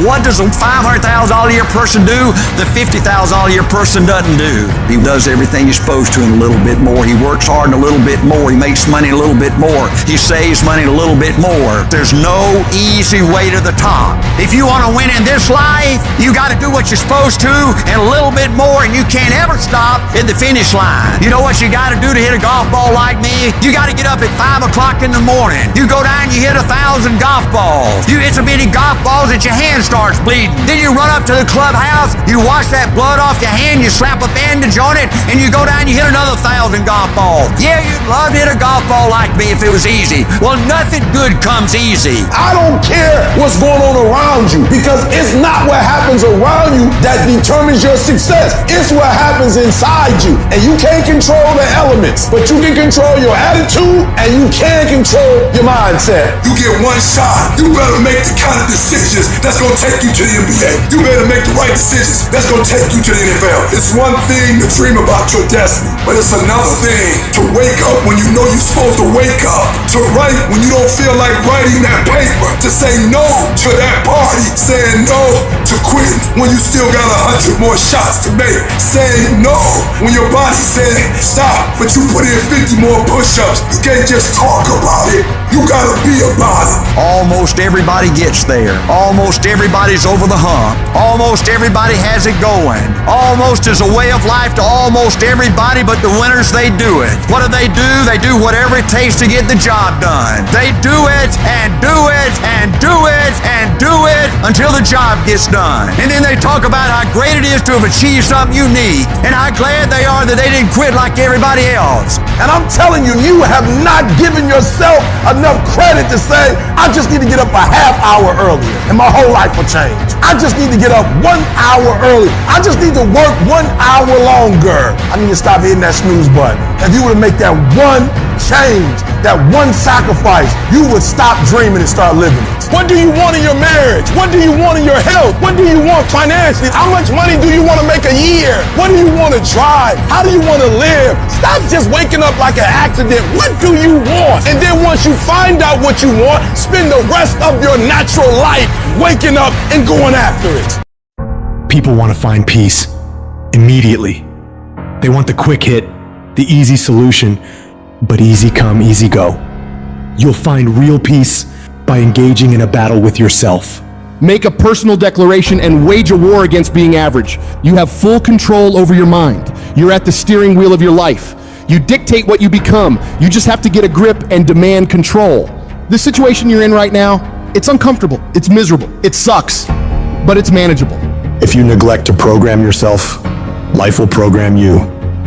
What does a $500,000 a year person do that $50,000 a year person doesn't do? He does everything he's supposed to and a little bit more. He works hard and a little bit more. He makes money a little bit more. He saves money a little bit more. There's no easy way to the top. If you want to win in this life, you got to do what you're supposed to and a little bit more, and you can't ever stop at the finish line. You know what you got to do to hit a golf ball like me? You got to get up at 5 o'clock in the morning. You go down and you hit 1,000 golf balls. You hit so many golf balls that your hands starts bleeding. Then you run up to the clubhouse, you wash that blood off your hand, you slap a bandage on it, and you go down and you hit another 1,000 golf balls. Yeah, you'd love to hit a golf ball like me if it was easy. Well, nothing good comes easy. I don't care what's going on around you, because it's not what happens around you that determines your success. It's what happens inside you. And you can't control the elements, but you can control your attitude, and you can control your mindset. You get one shot. You better make the kind of decisions that's going to take you to the NBA. You better make the right decisions that's going to take you to the NFL. It's one thing to dream about your destiny, but it's another thing to wake up when you know you're supposed to wake up, to write when you don't feel like writing that paper, to say no to that party, saying no to quitting when you still got 100 more shots to make, saying no when your body said stop, but you put in 50 more push-ups. You can't just talk about it. You gotta be about it. Almost everybody gets there. Almost everybody's over the hump. Almost everybody has it going. Almost is a way of life to almost everybody, but the winners, they do it. What do? They do whatever it takes to get the job done. They do it and do it and do it and do it until the job gets done. And then they talk about how great it is to have achieved something unique and how glad they are that they didn't quit like everybody else. And I'm telling you, you have not given yourself enough credit to say, I just need to get up a half hour earlier and my whole life will change. I just need to get up 1 hour early. I just need to work 1 hour longer. I need to stop hitting that snooze button. If you were to make that one change, that one sacrifice, you would stop dreaming and start living it. What do you want in your marriage? What do you want in your health? What do you want financially? How much money do you want to make a year? What do you want to drive? How do you want to live? Stop just waking up like an accident. What do you want? And then once you find out what you want, spend the rest of your natural life waking up and going after it. People want to find peace immediately. They want the quick hit, the easy solution, but easy come, easy go. You'll find real peace by engaging in a battle with yourself. Make a personal declaration and wage a war against being average. You have full control over your mind. You're at the steering wheel of your life. You dictate what you become. You just have to get a grip and demand control. The situation you're in right now, it's uncomfortable, it's miserable, it sucks, but it's manageable. If you neglect to program yourself, life will program you.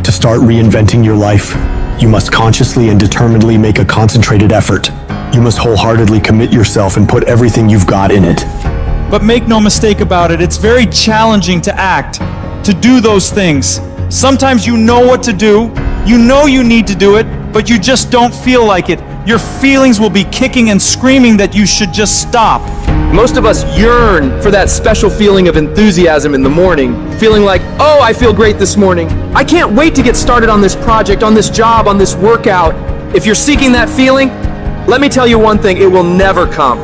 To start reinventing your life, you must consciously and determinedly make a concentrated effort. You must wholeheartedly commit yourself and put everything you've got in it. But make no mistake about it, it's very challenging to act, to do those things. Sometimes you know what to do, you know you need to do it, but you just don't feel like it. Your feelings will be kicking and screaming that you should just stop. Most of us yearn for that special feeling of enthusiasm in the morning, feeling like, oh, I feel great this morning. I can't wait to get started on this project, on this job, on this workout. If you're seeking that feeling, let me tell you one thing, it will never come.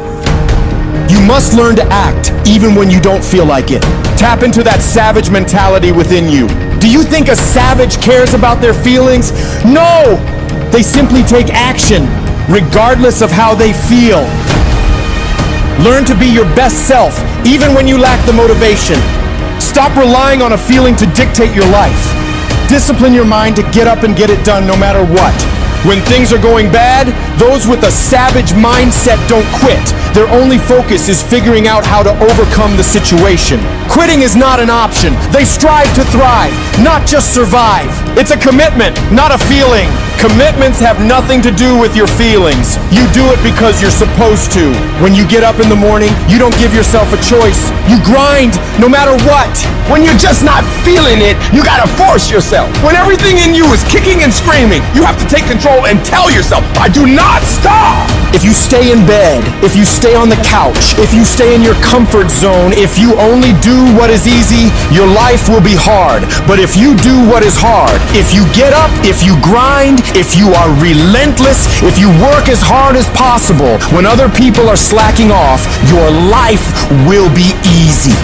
You must learn to act even when you don't feel like it. Tap into that savage mentality within you. Do you think a savage cares about their feelings? No! They simply take action, regardless of how they feel. Learn to be your best self, even when you lack the motivation. Stop relying on a feeling to dictate your life. Discipline your mind to get up and get it done no matter what. When things are going bad, those with a savage mindset don't quit. Their only focus is figuring out how to overcome the situation. Quitting is not an option. They strive to thrive, not just survive. It's a commitment, not a feeling. Commitments have nothing to do with your feelings. You do it because you're supposed to. When you get up in the morning, you don't give yourself a choice. You grind no matter what. When you're just not feeling it, you gotta force yourself. When everything in you is kicking and screaming, you have to take control and tell yourself, I do not stop. If you stay in bed, if you stay on the couch, if you stay in your comfort zone, if you only do what is easy, your life will be hard. But if you do what is hard, if you get up, if you grind, if you are relentless, if you work as hard as possible, when other people are slacking off, your life will be easy.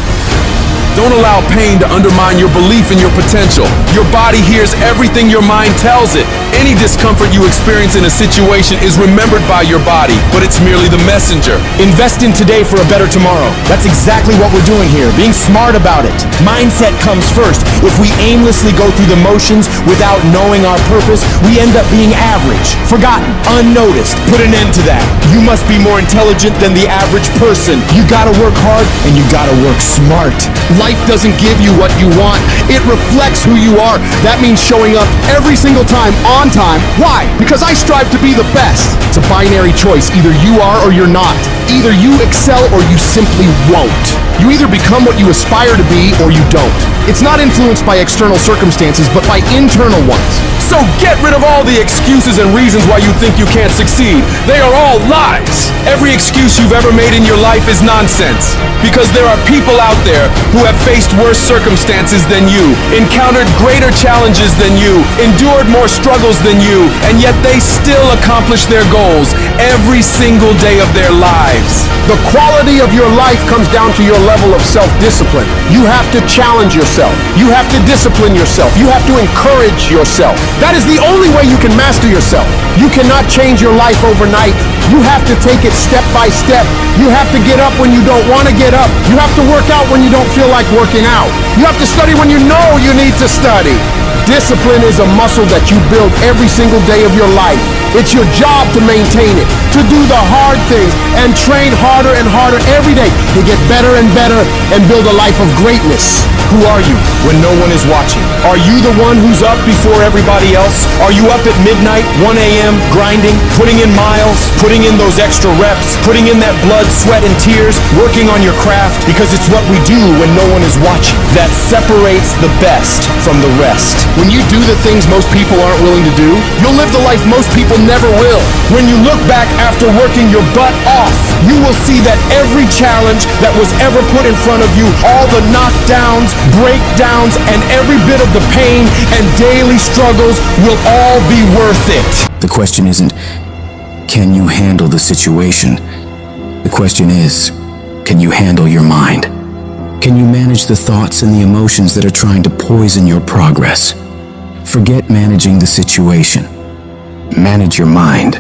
Don't allow pain to undermine your belief in your potential. Your body hears everything your mind tells it. Any discomfort you experience in a situation is remembered by your body, but it's merely the messenger. Invest in today for a better tomorrow. That's exactly what we're doing here, being smart about it. Mindset comes first. If we aimlessly go through the motions without knowing our purpose, we end up being average, forgotten, unnoticed. Put an end to that. You must be more intelligent than the average person. You gotta work hard and you gotta work smart. Life doesn't give you what you want. It reflects who you are. That means showing up every single time on time. Why? Because I strive to be the best. It's a binary choice. Either you are or you're not. Either you excel or you simply won't. You either become what you aspire to be or you don't. It's not influenced by external circumstances, but by internal ones. So get rid of all the excuses and reasons why you think you can't succeed. They are all lies. Every excuse you've ever made in your life is nonsense. Because there are people out there who have faced worse circumstances than you, encountered greater challenges than you, endured more struggles than you, and yet they still accomplish their goals every single day of their lives. The quality of your life comes down to your level of self-discipline. You have to challenge yourself. You have to discipline yourself. You have to encourage yourself. That is the only way you can master yourself. You cannot change your life overnight. You have to take it step by step. You have to get up when you don't want to get up. You have to work out when you don't feel like working out. You have to study when you know you need to study. Discipline is a muscle that you build every single day of your life. It's your job to maintain it, to do the hard things, and train harder and harder every day to get better and better and build a life of greatness. Who are you when no one is watching? Are you the one who's up before everybody else? Are you up at midnight, 1 a.m., grinding, putting in miles, putting in those extra reps, putting in that blood, sweat, and tears, working on your craft? Because it's what we do when no one is watching that separates the best from the rest. When you do the things most people aren't willing to do, you'll live the life most people and never will. When you look back after working your butt off, you will see that every challenge that was ever put in front of you, all the knockdowns, breakdowns, and every bit of the pain and daily struggles will all be worth it. The question isn't, can you handle the situation? The question is, can you handle your mind? Can you manage the thoughts and the emotions that are trying to poison your progress? Forget managing the situation. Manage your mind.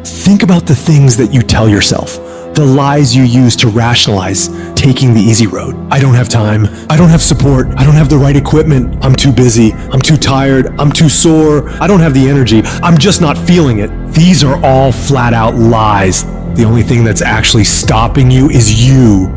Think about the things that you tell yourself, the lies you use to rationalize taking the easy road. I don't have time. I don't have support. I don't have the right equipment. I'm too busy. I'm too tired. I'm too sore. I don't have the energy. I'm just not feeling it. These are all flat out lies. The only thing that's actually stopping you is you.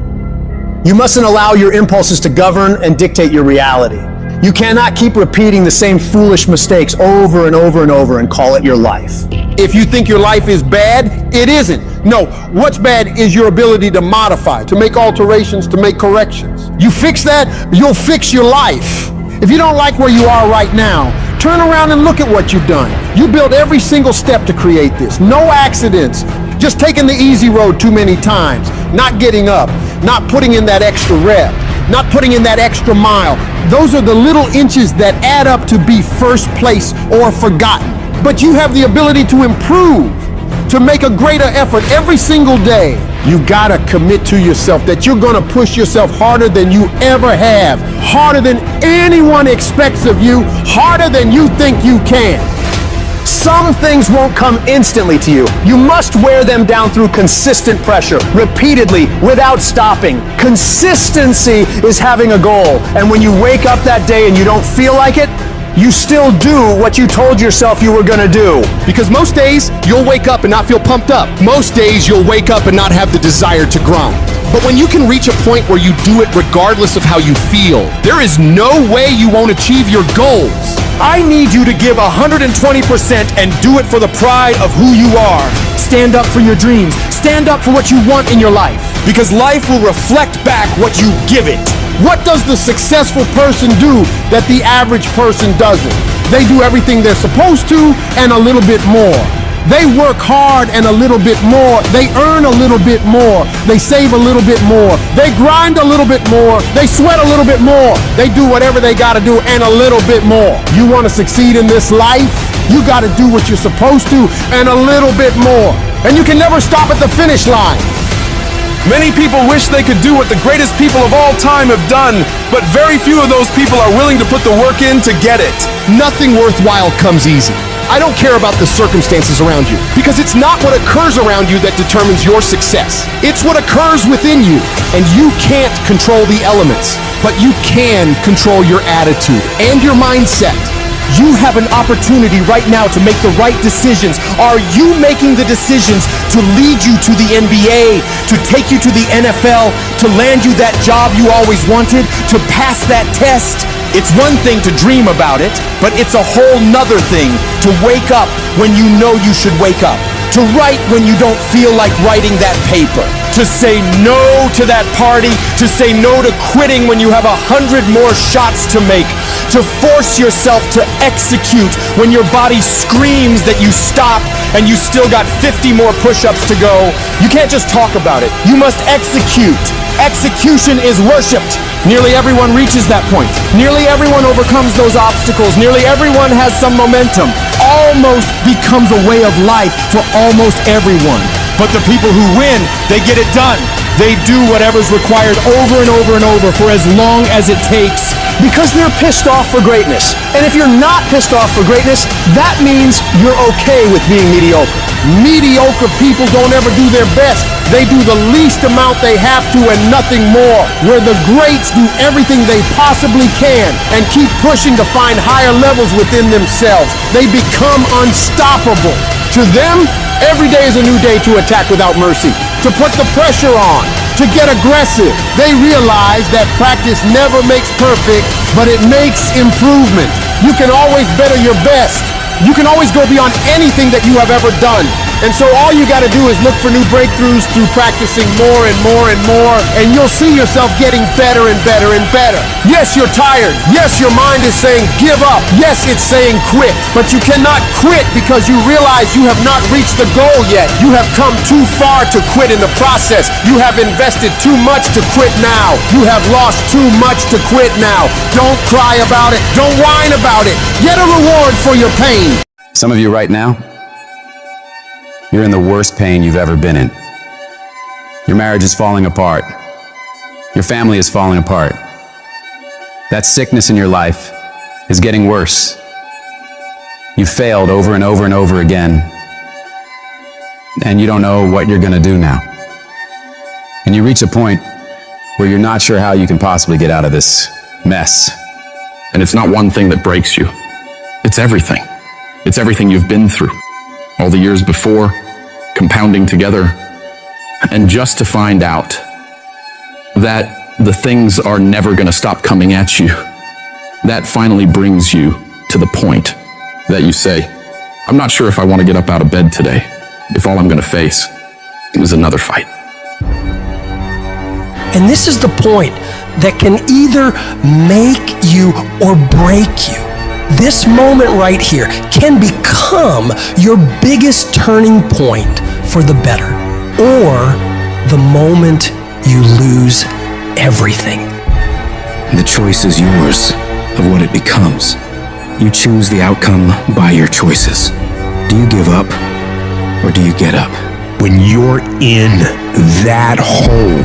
You mustn't allow your impulses to govern and dictate your reality. You cannot keep repeating the same foolish mistakes over and over and over and call it your life. If you think your life is bad, it isn't. No, what's bad is your ability to modify, to make alterations, to make corrections. You fix that, you'll fix your life. If you don't like where you are right now, turn around and look at what you've done. You built every single step to create this. No accidents. Just taking the easy road too many times. Not getting up. Not putting in that extra rep. Not putting in that extra mile. Those are the little inches that add up to be first place or forgotten. But you have the ability to improve, to make a greater effort every single day. You gotta commit to yourself that you're gonna push yourself harder than you ever have, harder than anyone expects of you, harder than you think you can. Some things won't come instantly to you. You must wear them down through consistent pressure, repeatedly, without stopping. Consistency is having a goal, and when you wake up that day and you don't feel like it, you still do what you told yourself you were gonna do. Because most days, you'll wake up and not feel pumped up. Most days, you'll wake up and not have the desire to grind. But when you can reach a point where you do it regardless of how you feel, there is no way you won't achieve your goals. I need you to give 120% and do it for the pride of who you are. Stand up for your dreams. Stand up for what you want in your life. Because life will reflect back what you give it. What does the successful person do that the average person doesn't? They do everything they're supposed to and a little bit more. They work hard and a little bit more. They earn a little bit more. They save a little bit more. They grind a little bit more. They sweat a little bit more. They do whatever they gotta do and a little bit more. You wanna succeed in this life? You gotta do what you're supposed to and a little bit more. And you can never stop at the finish line. Many people wish they could do what the greatest people of all time have done, but very few of those people are willing to put the work in to get it. Nothing worthwhile comes easy. I don't care about the circumstances around you, because it's not what occurs around you that determines your success. It's what occurs within you, and you can't control the elements, but you can control your attitude and your mindset. You have an opportunity right now to make the right decisions. Are you making the decisions to lead you to the NBA, to take you to the NFL, to land you that job you always wanted, to pass that test? It's one thing to dream about it, but it's a whole nother thing to wake up when you know you should wake up, to write when you don't feel like writing that paper, to say no to that party, to say no to quitting when you have 100 more shots to make, to force yourself to execute when your body screams that you stop and you still got 50 more push-ups to go. You can't just talk about it. You must execute. Execution is worshipped. Nearly everyone reaches that point. Nearly everyone overcomes those obstacles. Nearly everyone has some momentum. Almost becomes a way of life for almost everyone. But the people who win, they get it done. They do whatever's required over and over and over for as long as it takes. Because they're pissed off for greatness. And if you're not pissed off for greatness, that means you're okay with being mediocre. Mediocre people don't ever do their best. They do the least amount they have to and nothing more. Where the greats do everything they possibly can and keep pushing to find higher levels within themselves. They become unstoppable. To them, every day is a new day to attack without mercy, to put the pressure on, to get aggressive. They realize that practice never makes perfect, but it makes improvement. You can always better your best. You can always go beyond anything that you have ever done. And so all you got to do is look for new breakthroughs through practicing more and more and more, and you'll see yourself getting better and better and better. Yes, you're tired. Yes, your mind is saying give up. Yes, it's saying quit. But you cannot quit because you realize you have not reached the goal yet. You have come too far to quit in the process. You have invested too much to quit now. You have lost too much to quit now. Don't cry about it. Don't whine about it. Get a reward for your pain. Some of you right now, you're in the worst pain you've ever been in. Your marriage is falling apart. Your family is falling apart. That sickness in your life is getting worse. You've failed over and over and over again, and you don't know what you're gonna do now. And you reach a point where you're not sure how you can possibly get out of this mess. And it's not one thing that breaks you. It's everything. It's everything you've been through. All the years before, compounding together, and just to find out that the things are never going to stop coming at you, that finally brings you to the point that you say, I'm not sure if I want to get up out of bed today, if all I'm going to face is another fight. And this is the point that can either make you or break you. This moment right here can become your biggest turning point for the better, or the moment you lose everything. The choice is yours of what it becomes. You choose the outcome by your choices. Do you give up, or do you get up? When you're in that hole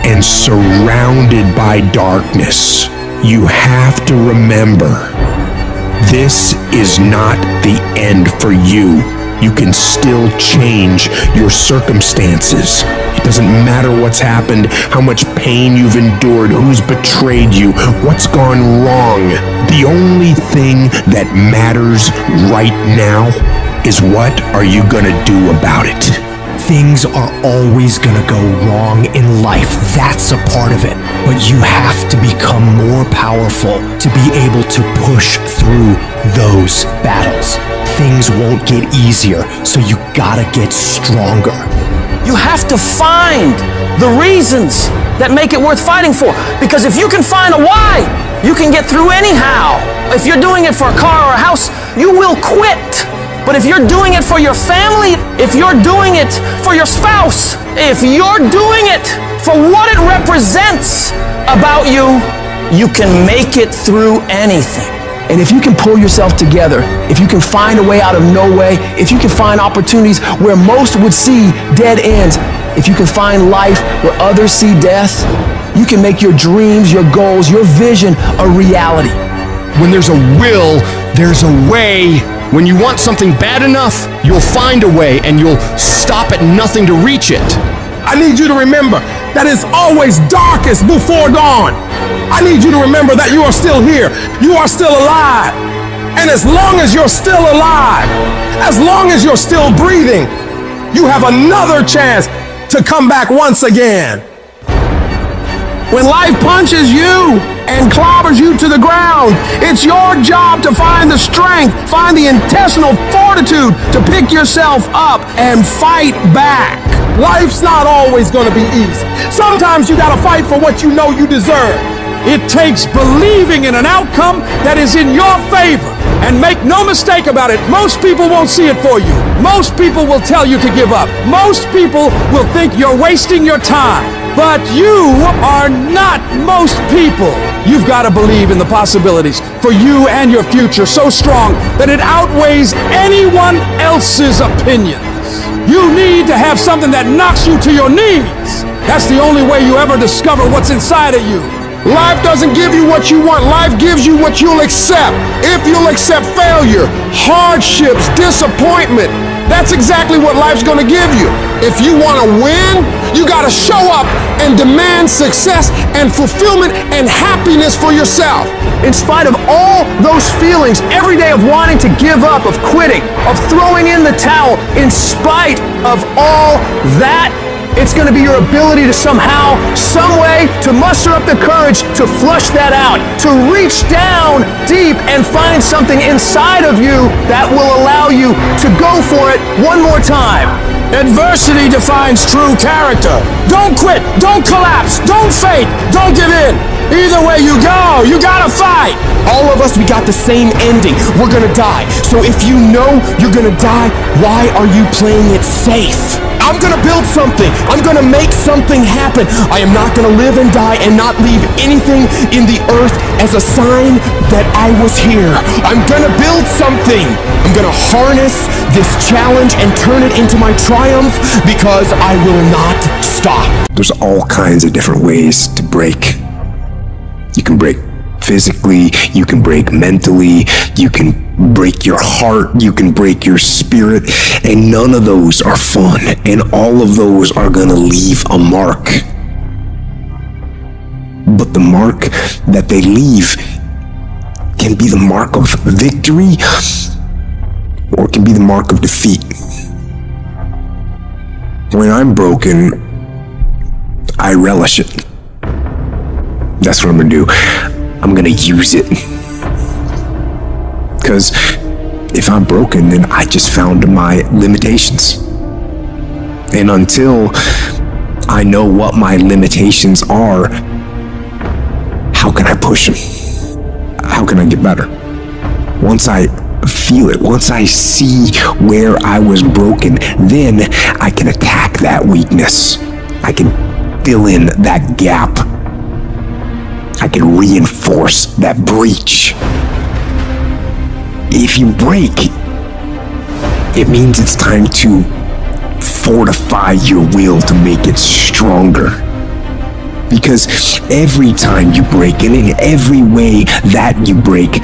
and surrounded by darkness, you have to remember, this is not the end for you. You can still change your circumstances. It doesn't matter what's happened, how much pain you've endured, who's betrayed you, what's gone wrong. The only thing that matters right now is what are you gonna do about it? Things are always gonna go wrong in life. That's a part of it. But you have to become more powerful to be able to push through those battles. Things won't get easier, so you gotta get stronger. You have to find the reasons that make it worth fighting for. Because if you can find a why, you can get through anyhow. If you're doing it for a car or a house, you will quit. But if you're doing it for your family, if you're doing it for your spouse, if you're doing it for what it represents about you, you can make it through anything. And if you can pull yourself together, if you can find a way out of no way, if you can find opportunities where most would see dead ends, if you can find life where others see death, you can make your dreams, your goals, your vision a reality. When there's a will, there's a way. When you want something bad enough, you'll find a way and you'll stop at nothing to reach it. I need you to remember that it's always darkest before dawn. I need you to remember that you are still here. You are still alive. And as long as you're still alive, as long as you're still breathing, you have another chance to come back once again. When life punches you and clobbers you to the ground, it's your job to find the strength, find the intestinal fortitude to pick yourself up and fight back. Life's not always going to be easy. Sometimes you got to fight for what you know you deserve. It takes believing in an outcome that is in your favor. And make no mistake about it, most people won't see it for you. Most people will tell you to give up. Most people will think you're wasting your time. But you are not most people. You've got to believe in the possibilities for you and your future so strong that it outweighs anyone else's opinions. You need to have something that knocks you to your knees. That's the only way you ever discover what's inside of you. Life doesn't give you what you want. Life gives you what you'll accept. If you'll accept failure, hardships, disappointment, that's exactly what life's gonna give you. If you wanna win, you gotta show up and demand success and fulfillment and happiness for yourself. In spite of all those feelings every day of wanting to give up, of quitting, of throwing in the towel, in spite of all that, It's going to be your ability to somehow, some way, to muster up the courage to flush that out, to reach down deep and find something inside of you that will allow you to go for it one more time. Adversity defines true character. Don't quit, don't collapse, don't faint, don't give in. Either way you go, you gotta fight. All of us, we got the same ending. We're gonna die. So if you know you're gonna die, why are you playing it safe? I'm gonna build something. I'm gonna make something happen. I am not gonna live and die and not leave anything in the earth as a sign that I was here. I'm gonna build something. I'm gonna harness this challenge and turn it into my triumph because I will not stop. There's all kinds of different ways to break. You can break physically, you can break mentally, you can break your heart, you can break your spirit, and none of those are fun, and all of those are gonna leave a mark. But the mark that they leave can be the mark of victory, or it can be the mark of defeat. When I'm broken, I relish it. That's what I'm gonna do. I'm gonna use it. Because if I'm broken, then I just found my limitations. And until I know what my limitations are, how can I push them? How can I get better? Once I feel it, once I see where I was broken, then I can attack that weakness. I can fill in that gap. I can reinforce that breach. If you break, it means it's time to fortify your will to make it stronger. Because every time you break, and in every way that you break,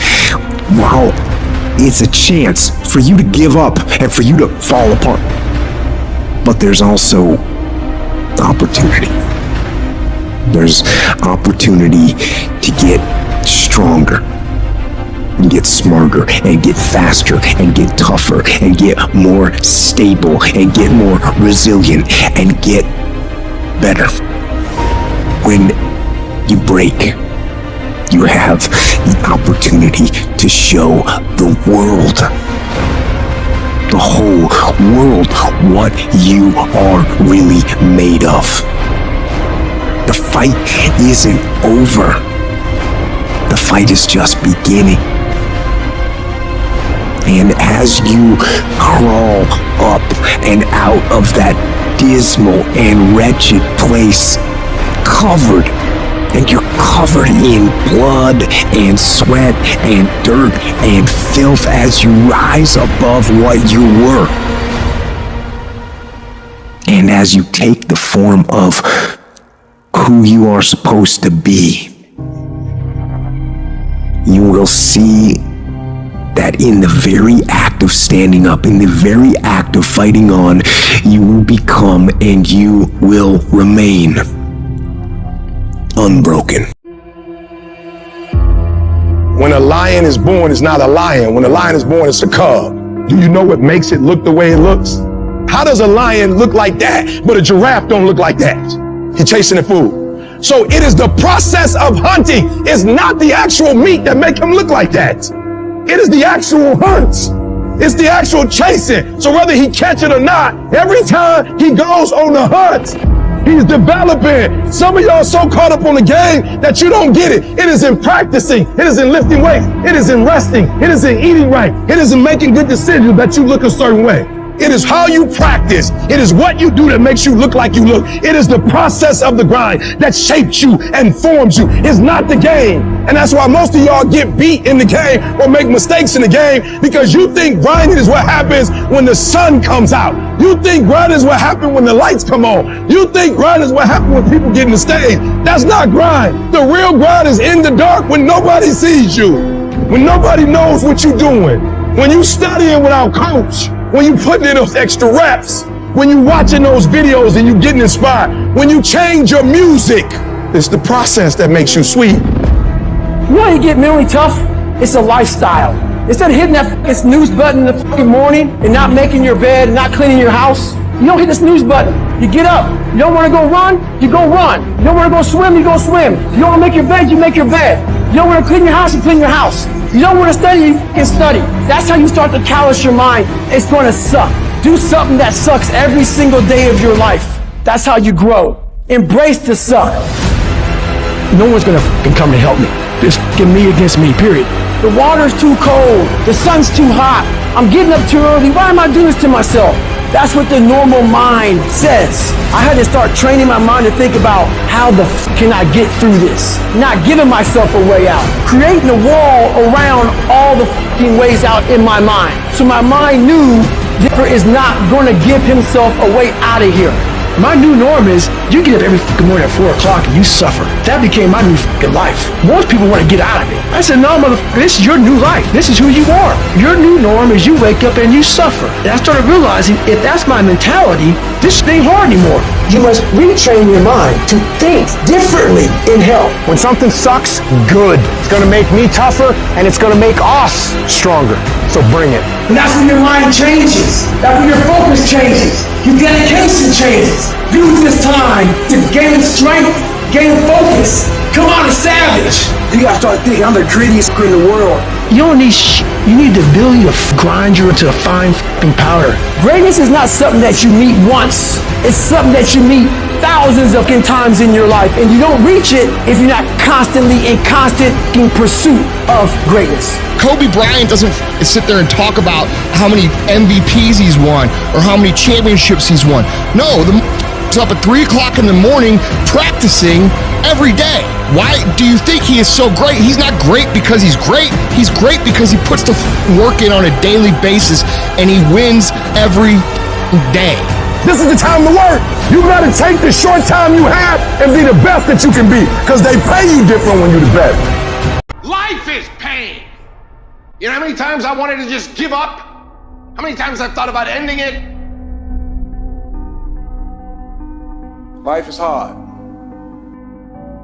while it's a chance for you to give up and for you to fall apart, but there's also opportunity. There's opportunity to get stronger, and get smarter, and get faster, and get tougher, and get more stable, and get more resilient, and get better. When you break, you have the opportunity to show the world, the whole world, what you are really made of. The fight isn't over. The fight is just beginning. And as you crawl up and out of that dismal and wretched place, covered, and you're covered in blood and sweat and dirt and filth as you rise above what you were. And as you take the form of who you are supposed to be, you will see that in the very act of standing up, in the very act of fighting on, you will become and you will remain unbroken. When a lion is born, it's not a lion. When a lion is born, it's a cub. Do you know what makes it look the way it looks? How does a lion look like that, but a giraffe don't look like that? He's chasing the food. So it is the process of hunting. It's not the actual meat that make him look like that. It is the actual hunts. It's the actual chasing. So whether he catch it or not, every time he goes on the hunt, he's developing. Some of y'all so caught up on the game that you don't get it. It is in practicing. It is in lifting weights. It is in resting. It is in eating right. It is in making good decisions that you look a certain way. It is how you practice. It is what you do that makes you look like you look. It is the process of the grind that shapes you and forms you. It's not the game. And that's why most of y'all get beat in the game or make mistakes in the game, because you think grinding is what happens when the sun comes out. You think grinding is what happens when the lights come on. You think grinding is what happens when people get in the stage. That's not grind. The real grind is in the dark when nobody sees you, when nobody knows what you're doing, when you studying without coach, when you putting in those extra reps, when you watching those videos and you getting inspired, when you change your music. It's the process that makes you sweet. You want to get mentally tough? It's a lifestyle. Instead of hitting that snooze button in the fucking morning and not making your bed and not cleaning your house, You don't hit the snooze button. You get up. You don't want to go run, you go run. You don't want to go swim, you go swim. You don't want to make your bed, you make your bed. You don't want to clean your house, you clean your house. You don't want to study, you can study. That's how you start to callous your mind. It's going to suck. Do something that sucks every single day of your life. That's how you grow. Embrace the suck. No one's going to come to help me. It's me against me, period. The water's too cold. The sun's too hot. I'm getting up too early. Why am I doing this to myself? That's what the normal mind says. I had to start training my mind to think about how the can I get through this? Not giving myself a way out. Creating a wall around all the ways out in my mind. So my mind knew Zimmer is not going to give himself a way out of here. My new norm is you get up every morning at 4 o'clock and you suffer. That became my new life. Most people want to get out of it. I said, no, motherfucker, this is your new life. This is who you are. Your new norm is you wake up and you suffer. And I started realizing if that's my mentality, this ain't hard anymore. You must retrain your mind to think differently in health. When something sucks, good. It's gonna make me tougher and it's gonna make us stronger. So bring it. And that's when your mind changes. That's when your focus changes. Your dedication changes. Use this time to gain strength, gain focus. Come on, a savage. You gotta start thinking, I'm the greediest in the world. You don't need you need the ability to grind you into a fine powder. Greatness is not something that you meet once. It's something that you meet thousands of times in your life, and you don't reach it if you're not constantly in constant pursuit of greatness. Kobe Bryant doesn't sit there and talk about how many MVPs he's won or how many championships he's won. No, he's up at 3 o'clock in the morning practicing every day. Why do you think he is so great? He's not great because he's great. He's great because he puts the work in on a daily basis and he wins every day. This is the time to work. You gotta take the short time you have and be the best that you can be, because they pay you different when you're the best. Life is pain. You know how many times I wanted to just give up? How many times I've thought about ending it? Life is hard.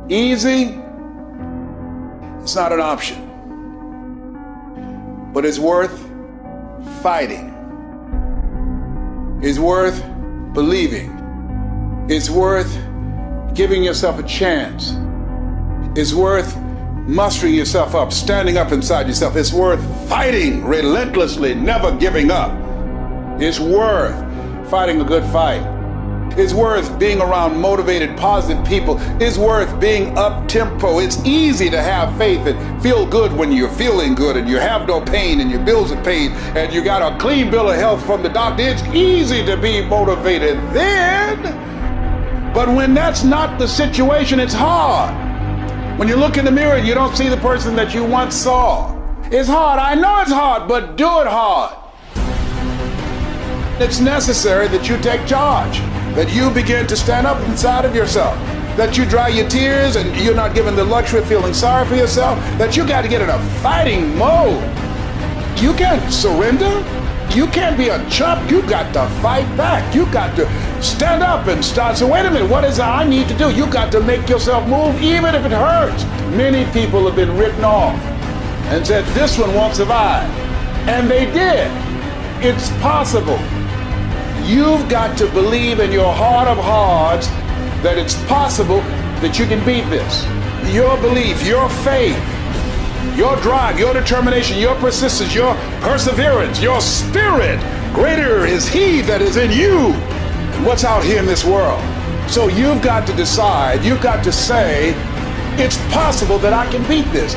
Easy, it's not an option. But it's worth fighting. It's worth believing. It's worth giving yourself a chance. It's worth mustering yourself up, standing up inside yourself. It's worth fighting relentlessly, never giving up. It's worth fighting a good fight. It's worth being around motivated, positive people. It's worth being up-tempo. It's easy to have faith and feel good when you're feeling good and you have no pain and your bills are paid and you got a clean bill of health from the doctor. It's easy to be motivated then. But when that's not the situation, it's hard. When you look in the mirror and you don't see the person that you once saw. It's hard. I know it's hard, but do it hard. It's necessary that you take charge, that you begin to stand up inside of yourself, that you dry your tears and you're not given the luxury of feeling sorry for yourself, that you got to get in a fighting mode. You can't surrender. You can't be a chump. You got to fight back. You got to stand up and start. So wait a minute, what is it I need to do? You got to make yourself move even if it hurts. Many people have been written off and said this one won't survive. And they did. It's possible. You've got to believe in your heart of hearts that it's possible that you can beat this. Your belief, your faith, your drive, your determination, your persistence, your perseverance, your spirit. Greater is He that is in you than what's out here in this world. So you've got to decide, you've got to say, it's possible that I can beat this.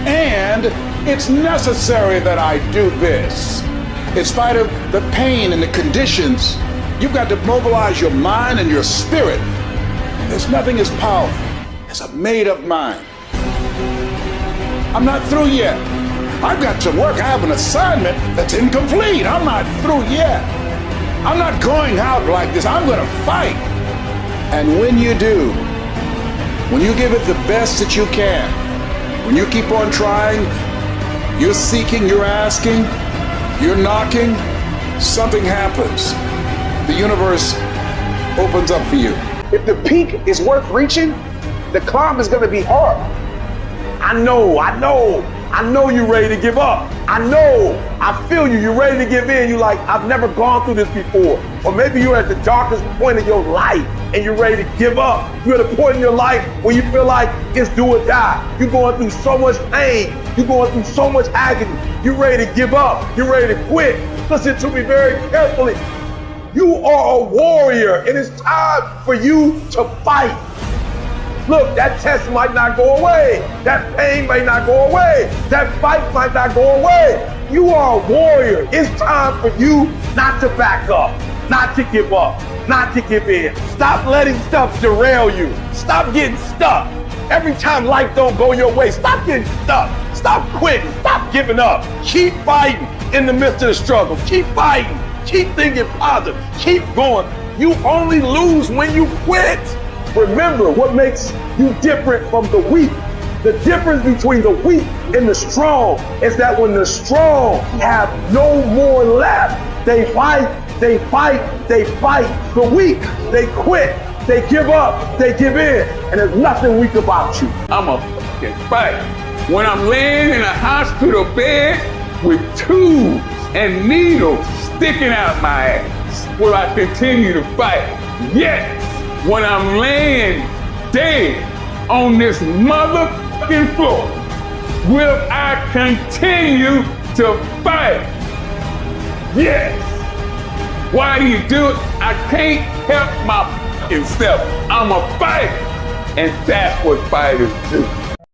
And it's necessary that I do this. In spite of the pain and the conditions, you've got to mobilize your mind and your spirit. There's nothing as powerful as a made-up mind. I'm not through yet. I've got to work. I have an assignment that's incomplete. I'm not through yet. I'm not going out like this. I'm going to fight. And when you do, when you give it the best that you can, when you keep on trying, you're seeking, you're asking, you're knocking, something happens. The universe opens up for you. If the peak is worth reaching, the climb is going to be hard. I know. I know you're ready to give up. I feel you. You're ready to give in. You're like, I've never gone through this before. Or maybe you're at the darkest point of your life and you're ready to give up. You're at a point in your life where you feel like it's do or die. You're going through so much pain. You're going through so much agony. You're ready to give up. You're ready to quit. Listen to me very carefully. You are a warrior, and it's time for you to fight. Look, that test might not go away. That pain may not go away. That fight might not go away. You are a warrior. It's time for you not to back up, not to give up, not to give in. Stop letting stuff derail you. Stop getting stuck. Every time life don't go your way, stop getting stuck. Stop quitting. Stop giving up. Keep fighting in the midst of the struggle. Keep fighting. Keep thinking positive. Keep going. You only lose when you quit. Remember what makes you different from the weak. The difference between the weak and the strong is that when the strong have no more left, they fight, they fight, they fight. The weak, they quit, they give up, they give in, and there's nothing weak about you. I'm a fucking fight. When I'm laying in a hospital bed with tubes and needles sticking out my ass, will I continue to fight? Yes. When I'm laying dead on this motherfucking floor, will I continue to fight? Yes. Why do you do it? I can't help my fucking self. I'm a fighter. And that's what fighters do.